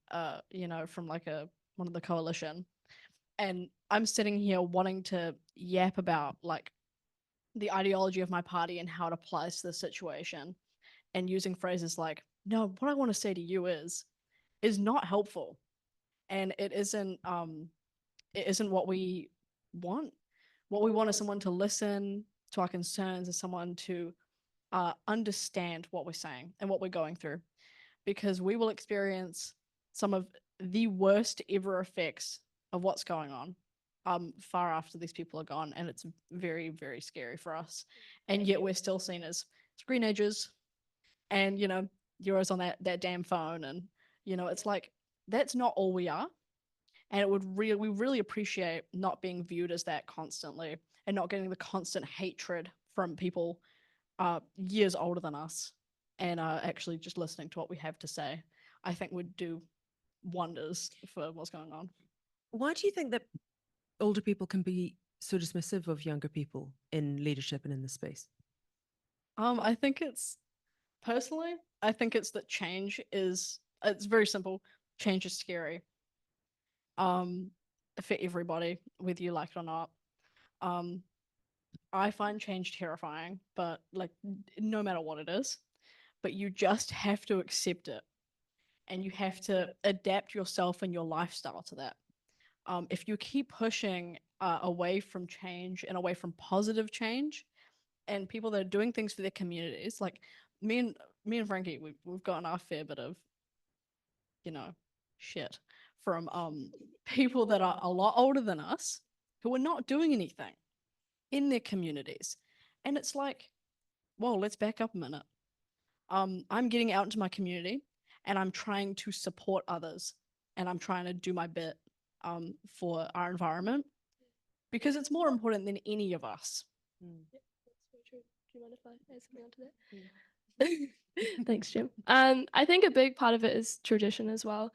from like one of the coalition, and I'm sitting here wanting to yap about like the ideology of my party and how it applies to the situation, and using phrases like, no, what I want to say to you is not helpful. And it isn't what we want. What we want is someone to listen to our concerns, and someone to understand what we're saying and what we're going through, because we will experience some of the worst ever effects of what's going on far after these people are gone, and it's very, very scary for us. And yet we're still seen as screenagers, and you're always on that damn phone, and it's like that's not all we are. And we really appreciate not being viewed as that constantly, and not getting the constant hatred from people years older than us, and actually just listening to what we have to say, I think would do wonders for what's going on. Why do you think that older people can be so dismissive of younger people in leadership and in this space? I think it's that it's very simple. Change is scary. For everybody, whether you like it or not. I find change terrifying, but like no matter what it is, but you just have to accept it, and you have to adapt yourself and your lifestyle to that. If you keep pushing away from change and away from positive change, and people that are doing things for their communities, like me and Frankie, we've gotten our fair bit of, shit from people that are a lot older than us who are not doing anything in their communities. And it's like, whoa, let's back up a minute. I'm getting out into my community, and I'm trying to support others, and I'm trying to do my bit for our environment, because it's more important than any of us. That's very true. Do you mind if I add something onto that? Thanks, Jim. I think a big part of it is tradition as well,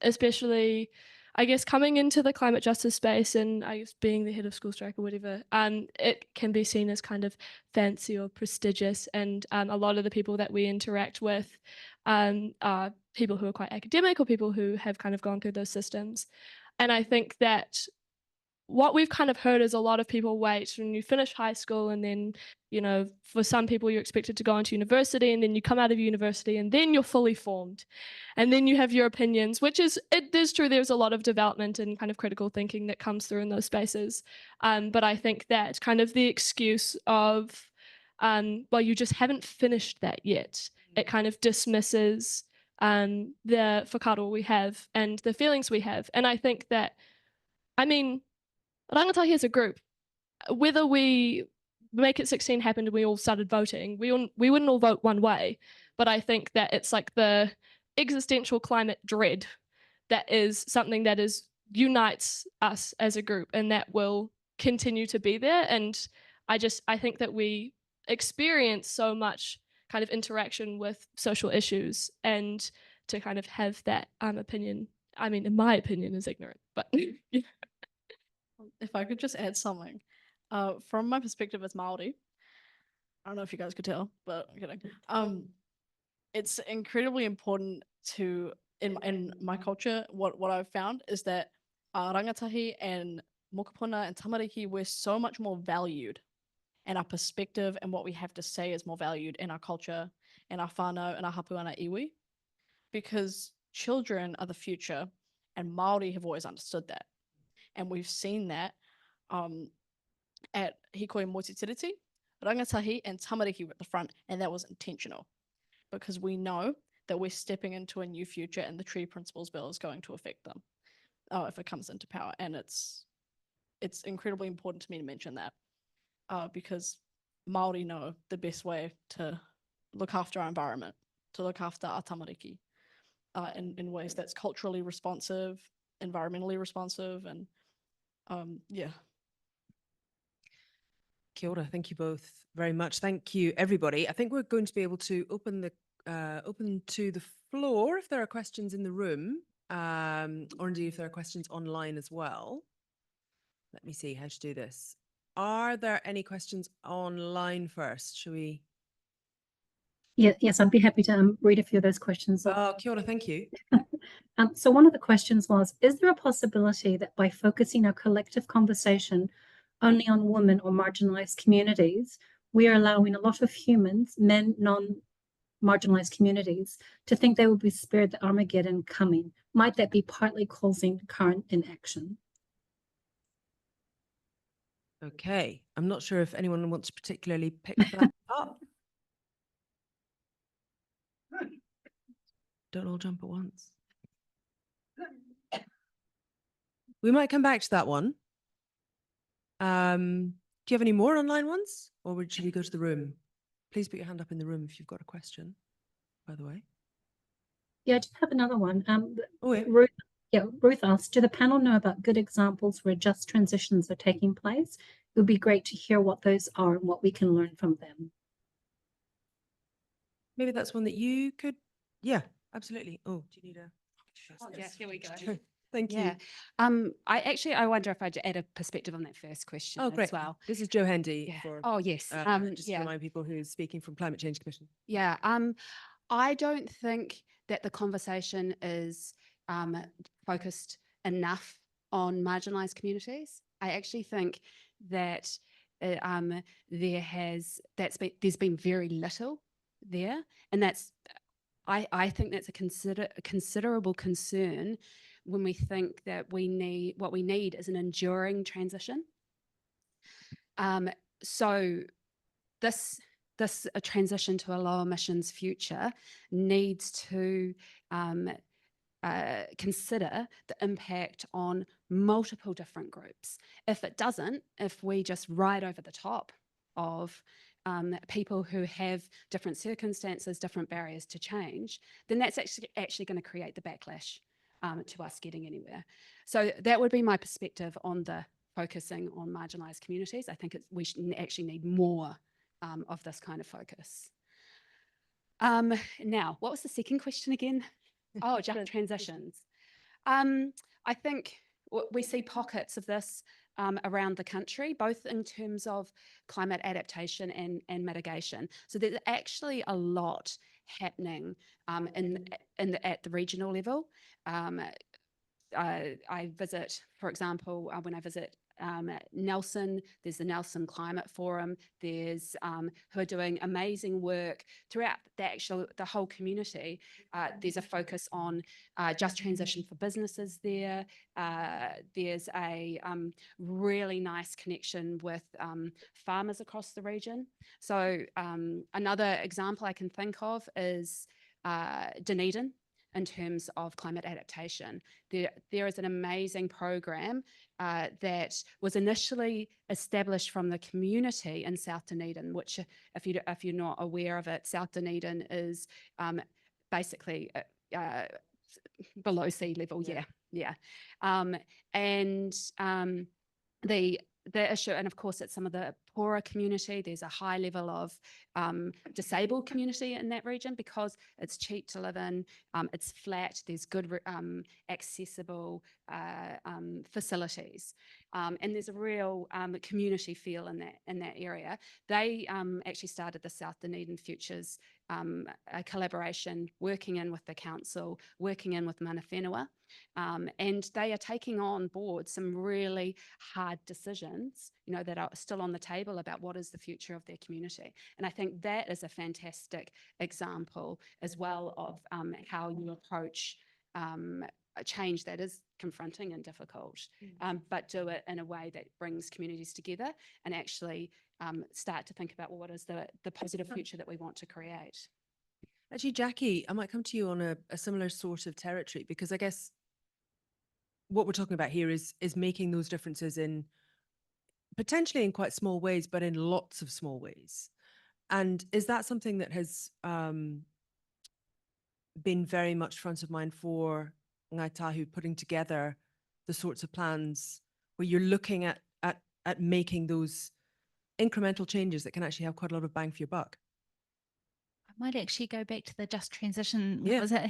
especially, I guess, coming into the climate justice space, and I guess being the head of school strike or whatever, it can be seen as kind of fancy or prestigious, and a lot of the people that we interact with are people who are quite academic, or people who have kind of gone through those systems. And I think that what we've kind of heard is a lot of people wait when you finish high school, and then, for some people you're expected to go into university, and then you come out of university, and then you're fully formed, and then you have your opinions, which is true. There's a lot of development and kind of critical thinking that comes through in those spaces. But I think that kind of the excuse of, well, you just haven't finished that yet, it kind of dismisses the whakaaro we have and the feelings we have. And I think that, rangatahi as a group, whether we make it 16 happened and we all started voting, we wouldn't all vote one way. But I think that it's like the existential climate dread that is something that unites us as a group, and that will continue to be there. And I think that we experience so much kind of interaction with social issues, and to kind of have that opinion, in my opinion, is ignorant. But if I could just add something, from my perspective as Māori, I don't know if you guys could tell, but I'm kidding. It's incredibly important to, in my culture, what I've found is that rangatahi and mokopuna and tamariki, we're so much more valued, and our perspective and what we have to say is more valued in our culture, in our whānau, and our hapu and our iwi, because children are the future, and Māori have always understood that. And we've seen that at Hikoi Motitiriti, rangatahi and tamariki were at the front, and that was intentional, because we know that we're stepping into a new future, and the Tree Principles Bill is going to affect them if it comes into power. And it's incredibly important to me to mention that, because Māori know the best way to look after our environment, to look after our tamariki in ways that's culturally responsive, environmentally responsive, and yeah. Kia ora. Thank you both very much. Thank you, everybody. I think we're going to be able to open to the floor if there are questions in the room, or indeed if there are questions online as well. Let me see how to do this. Are there any questions online first? Shall we? Yes, I'd be happy to read a few of those questions. Oh, kia ora, thank you. So one of the questions was, is there a possibility that by focusing our collective conversation only on women or marginalized communities, we are allowing a lot of humans, men, non-marginalized communities, to think they will be spared the Armageddon coming? Might that be partly causing current inaction? Okay, I'm not sure if anyone wants to particularly pick that up. Don't all jump at once. We might come back to that one. Do you have any more online ones, or should we go to the room? Please put your hand up in the room if you've got a question, by the way. Yeah, I do have another one. Oh, yeah. Ruth asked, do the panel know about good examples where just transitions are taking place? It would be great to hear what those are and what we can learn from them. Maybe that's one that you could. Yeah, absolutely. Oh, do you need a? Oh, yeah, here we go. Thank you. Yeah. I wonder if I'd add a perspective on that first question Oh, great. as well. This is Jo Hendy. Yeah. For, Oh, yes. just to remind people who's speaking from Climate Change Commission. Yeah. I don't think that the conversation is focused enough on marginalised communities. I actually think that there's been very little there, and I think that's a considerable concern when we think that what we need is an enduring transition. So this a transition to a low emissions future needs to consider the impact on multiple different groups. If it doesn't, if we just ride over the top of people who have different circumstances, different barriers to change, then that's actually going to create the backlash to us getting anywhere. So that would be my perspective on the focusing on marginalised communities. I think we actually need more of this kind of focus. Now, what was the second question again? Oh, just transitions. I think we see pockets of this around the country, both in terms of climate adaptation and mitigation. So there's actually a lot happening at the regional level. I visit, for example, when I visit Nelson, there's the Nelson Climate Forum, there's who are doing amazing work throughout the whole community. There's a focus on just transition for businesses there. There's a really nice connection with farmers across the region. So another example I can think of is Dunedin. In terms of climate adaptation, there is an amazing program that was initially established from the community in South Dunedin, which, if you're not aware of it, South Dunedin is basically below sea level. Yeah. The issue, and of course it's some of the poorer community, there's a high level of disabled community in that region because it's cheap to live in, it's flat, there's good accessible facilities, and there's a real community feel in that area. They actually started the South Dunedin Futures a collaboration, working in with the council, working in with mana whenua, and they are taking on board some really hard decisions, that are still on the table about what is the future of their community. And I think that is a fantastic example as well of how you approach a change that is confronting and difficult, but do it in a way that brings communities together and actually start to think about, well, what is the positive future that we want to create. Actually, Jacqui, I might come to you on a similar sort of territory, because I guess what we're talking about here is making those differences in potentially in quite small ways, but in lots of small ways. And is that something that has been very much front of mind for Ngāi Tahu, putting together the sorts of plans where you're looking at making those incremental changes that can actually have quite a lot of bang for your buck? I might actually go back to the just transition. Yeah. Was it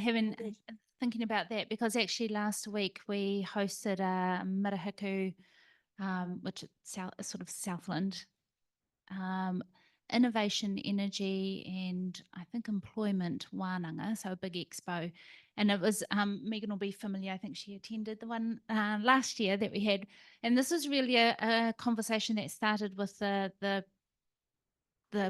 thinking about that, because actually last week we hosted a marahaku, which is sort of Southland, innovation, energy, and I think employment wānanga, so a big expo. And it was, Megan will be familiar, I think she attended the one last year that we had. And this was really a conversation that started with the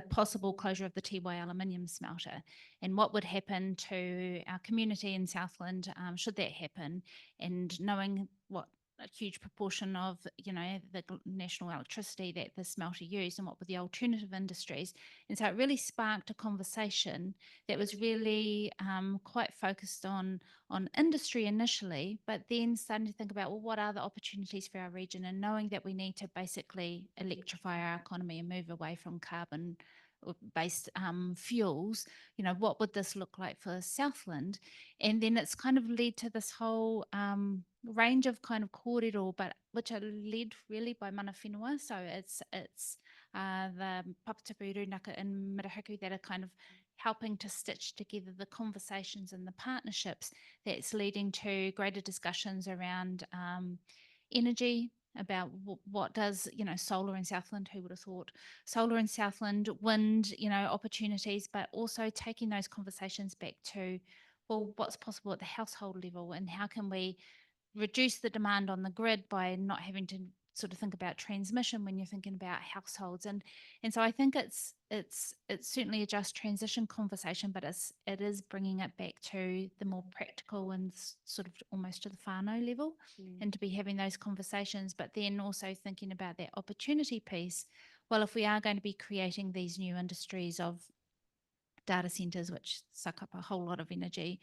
possible closure of the Tiwai aluminium smelter and what would happen to our community in Southland should that happen, and knowing what a huge proportion of, you know, the national electricity that the smelter used and what were the alternative industries. And so it really sparked a conversation that was really quite focused on industry initially, but then starting to think about, well, what are the opportunities for our region, and knowing that we need to basically electrify our economy and move away from carbon based fuels, you know, what would this look like for Southland? And then it's kind of led to this whole range of kind of kōrero, but which are led really by mana whenua. So it's the Papatapu Rūnaka and Mirahaku that are kind of helping to stitch together the conversations and the partnerships that's leading to greater discussions around energy, about what does, you know, solar in Southland, who would have thought solar in Southland, wind, you know, opportunities, but also taking those conversations back to, well, what's possible at the household level, and how can we reduce the demand on the grid by not having to sort of think about transmission when you're thinking about households. And so I think it's certainly a just transition conversation, but it is bringing it back to the more practical and sort of almost to the whānau level, and to be having those conversations, but then also thinking about that opportunity piece. Well, if we are going to be creating these new industries of data centers, which suck up a whole lot of energy,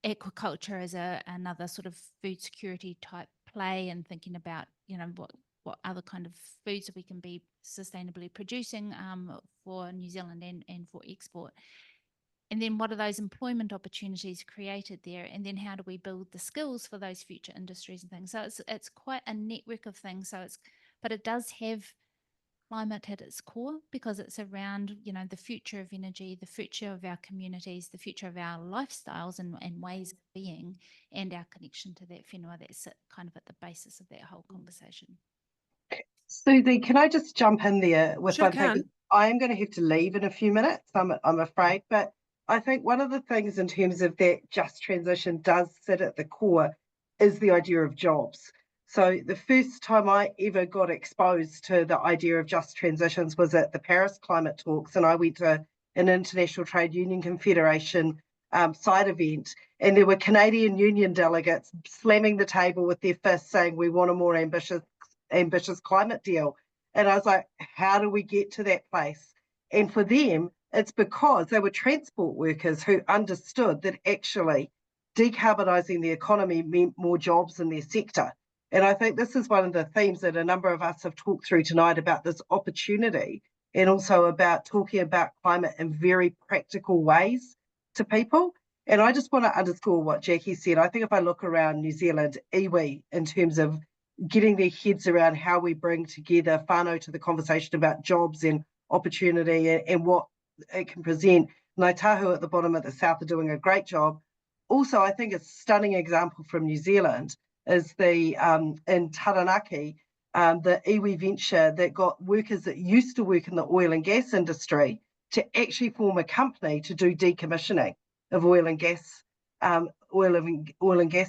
aquaculture is another sort of food security type play, and thinking about, you know, what other kind of foods we can be sustainably producing for New Zealand and for export. And then what are those employment opportunities created there? And then how do we build the skills for those future industries and things? So it's quite a network of things. So but it does have climate at its core, because it's around, you know, the future of energy, the future of our communities, the future of our lifestyles and ways of being, and our connection to that whenua that sit kind of at the basis of that whole conversation. Susie, can I just jump in there with Sure one thing? I am going to have to leave in a few minutes, I'm afraid, but I think one of the things in terms of that just transition does sit at the core is the idea of jobs. So the first time I ever got exposed to the idea of just transitions was at the Paris climate talks, and I went to an International Trade Union Confederation side event, and there were Canadian union delegates slamming the table with their fists saying, we want a more ambitious climate deal. And I was like, how do we get to that place? And for them, it's because they were transport workers who understood that actually decarbonising the economy meant more jobs in their sector. And I think this is one of the themes that a number of us have talked through tonight, about this opportunity, and also about talking about climate in very practical ways to people. And I just want to underscore what Jacqui said. I think if I look around New Zealand, iwi, in terms of getting their heads around how we bring together whānau to the conversation about jobs and opportunity and what it can present. Ngāi Tahu at the bottom of the south are doing a great job. Also, I think a stunning example from New Zealand is the in Taranaki, the iwi venture that got workers that used to work in the oil and gas industry to actually form a company to do decommissioning of oil and gas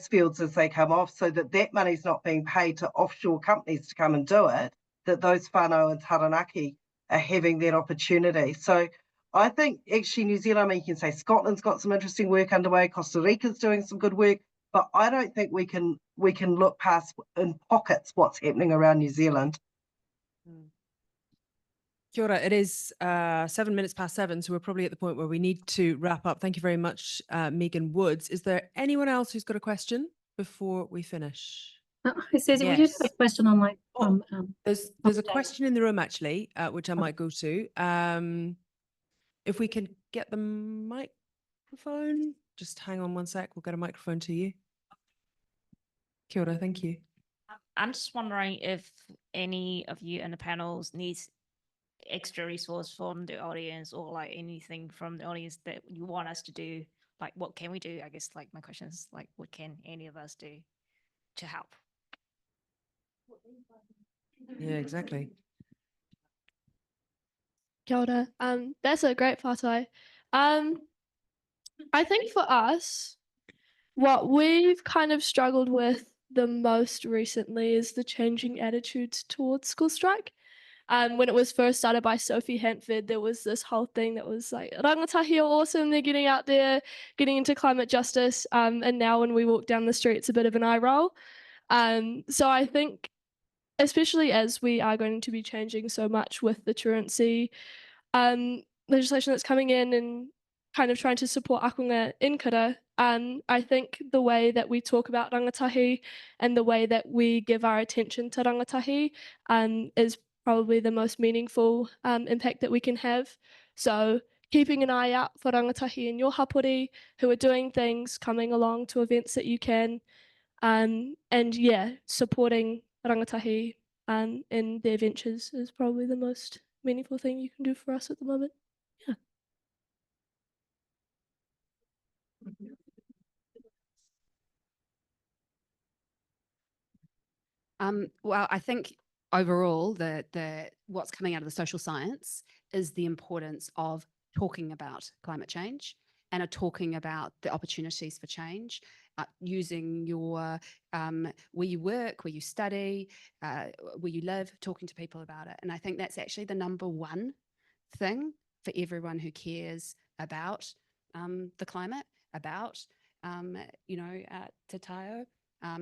fields as they come off, so that money's not being paid to offshore companies to come and do it, that those whānau in Taranaki are having that opportunity. So I think actually New Zealand, I mean, you can say Scotland's got some interesting work underway, Costa Rica's doing some good work, but I don't think we can look past in pockets what's happening around New Zealand. Kia ora, it is 7 minutes past 7, so we're probably at the point where we need to wrap up. Thank you very much, Megan Woods. Is there anyone else who's got a question before we finish? Hi, Susie, we just have a question online. There's a question in the room actually, which I might go to. If we can get the microphone, just hang on one sec. We'll get a microphone to you. Kia ora, thank you. I'm just wondering if any of you in the panels needs extra resource from the audience, or like anything from the audience that you want us to do. Like, what can we do? I guess like my question is like, what can any of us do to help? Yeah, exactly. Kia ora. That's a great whātai. I think for us, what we've kind of struggled with the most recently is the changing attitudes towards school strike. When it was first started by Sophie Hantford, there was this whole thing that was like, rangatahi are awesome, they're getting out there, getting into climate justice. And now when we walk down the street, it's a bit of an eye roll. So I think, especially as we are going to be changing so much with the truancy legislation that's coming in and kind of trying to support akunga in kura, I think the way that we talk about rangatahi and the way that we give our attention to rangatahi is probably the most meaningful impact that we can have. So keeping an eye out for rangatahi in your hapori who are doing things, coming along to events that you can, and yeah, supporting rangatahi in their ventures is probably the most meaningful thing you can do for us at the moment. Yeah. Well, I think overall, what's coming out of the social science is the importance of talking about climate change and talking about the opportunities for change, using your where you work, where you study, where you live, talking to people about it. And I think that's actually the number one thing for everyone who cares about the climate, about Te Tahu,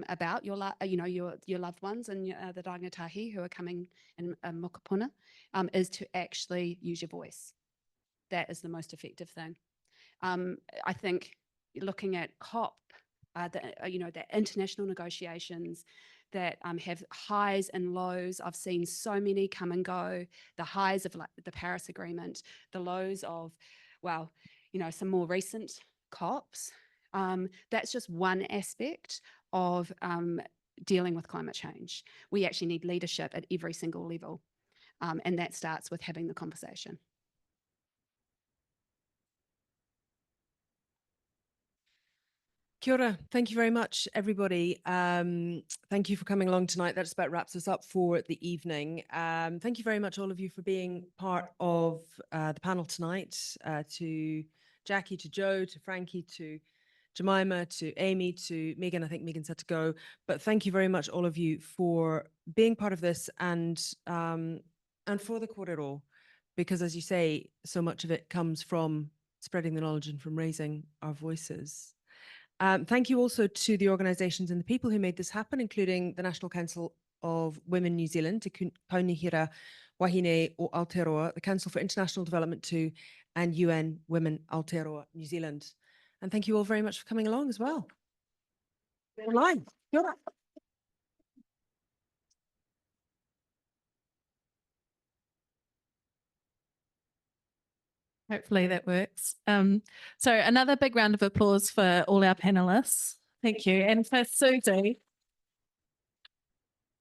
about your loved ones and the rangatahi who are coming in mokopuna, is to actually use your voice. That is the most effective thing. I think looking at COP, the international negotiations that have highs and lows. I've seen so many come and go. The highs of like the Paris Agreement, the lows of, well, some more recent COPs. That's just one aspect of dealing with climate change. We actually need leadership at every single level. And that starts with having the conversation. Kia ora. Thank you very much, everybody. Thank you for coming along tonight. That just about wraps us up for the evening. Thank you very much, all of you, for being part of the panel tonight. To Jacqui, to Joe, to Frankie, to Jemima, to Amy, to Megan. I think Megan's had to go. But thank you very much, all of you, for being part of this and for the kōrero, because as you say, so much of it comes from spreading the knowledge and from raising our voices. Thank you also to the organisations and the people who made this happen, including the National Council of Women New Zealand, Te Kaunihira Wahine o Aotearoa, the Council for International Development 2, and UN Women Aotearoa New Zealand. And thank you all very much for coming along as well. Online. Kia ora. Hopefully that works. So another big round of applause for all our panelists. Thank you. And for Susie.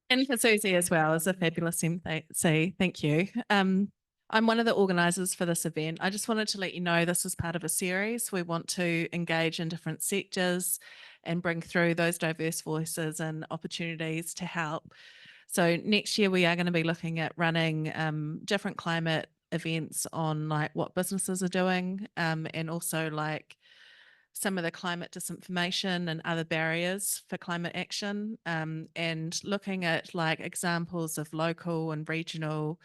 And for Susie as well, as a fabulous MC. Thank you. I'm one of the organisers for this event. I just wanted to let you know this is part of a series. We want to engage in different sectors and bring through those diverse voices and opportunities to help. So next year we are going to be looking at running different climate events on like what businesses are doing and also like some of the climate disinformation and other barriers for climate action and looking at like examples of local and regional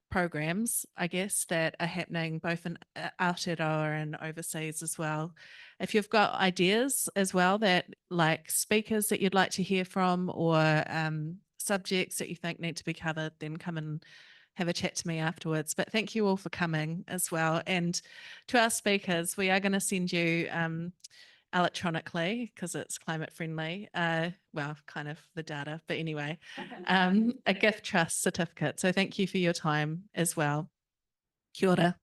programs, I guess, that are happening both in Aotearoa and overseas as well. If you've got ideas as well that like speakers that you'd like to hear from or subjects that you think need to be covered, then come and have a chat to me afterwards. But thank you all for coming as well. And to our speakers, we are going to send you electronically, because it's climate friendly, well, kind of the data, but anyway, a gift trust certificate. So thank you for your time as well. Kia ora.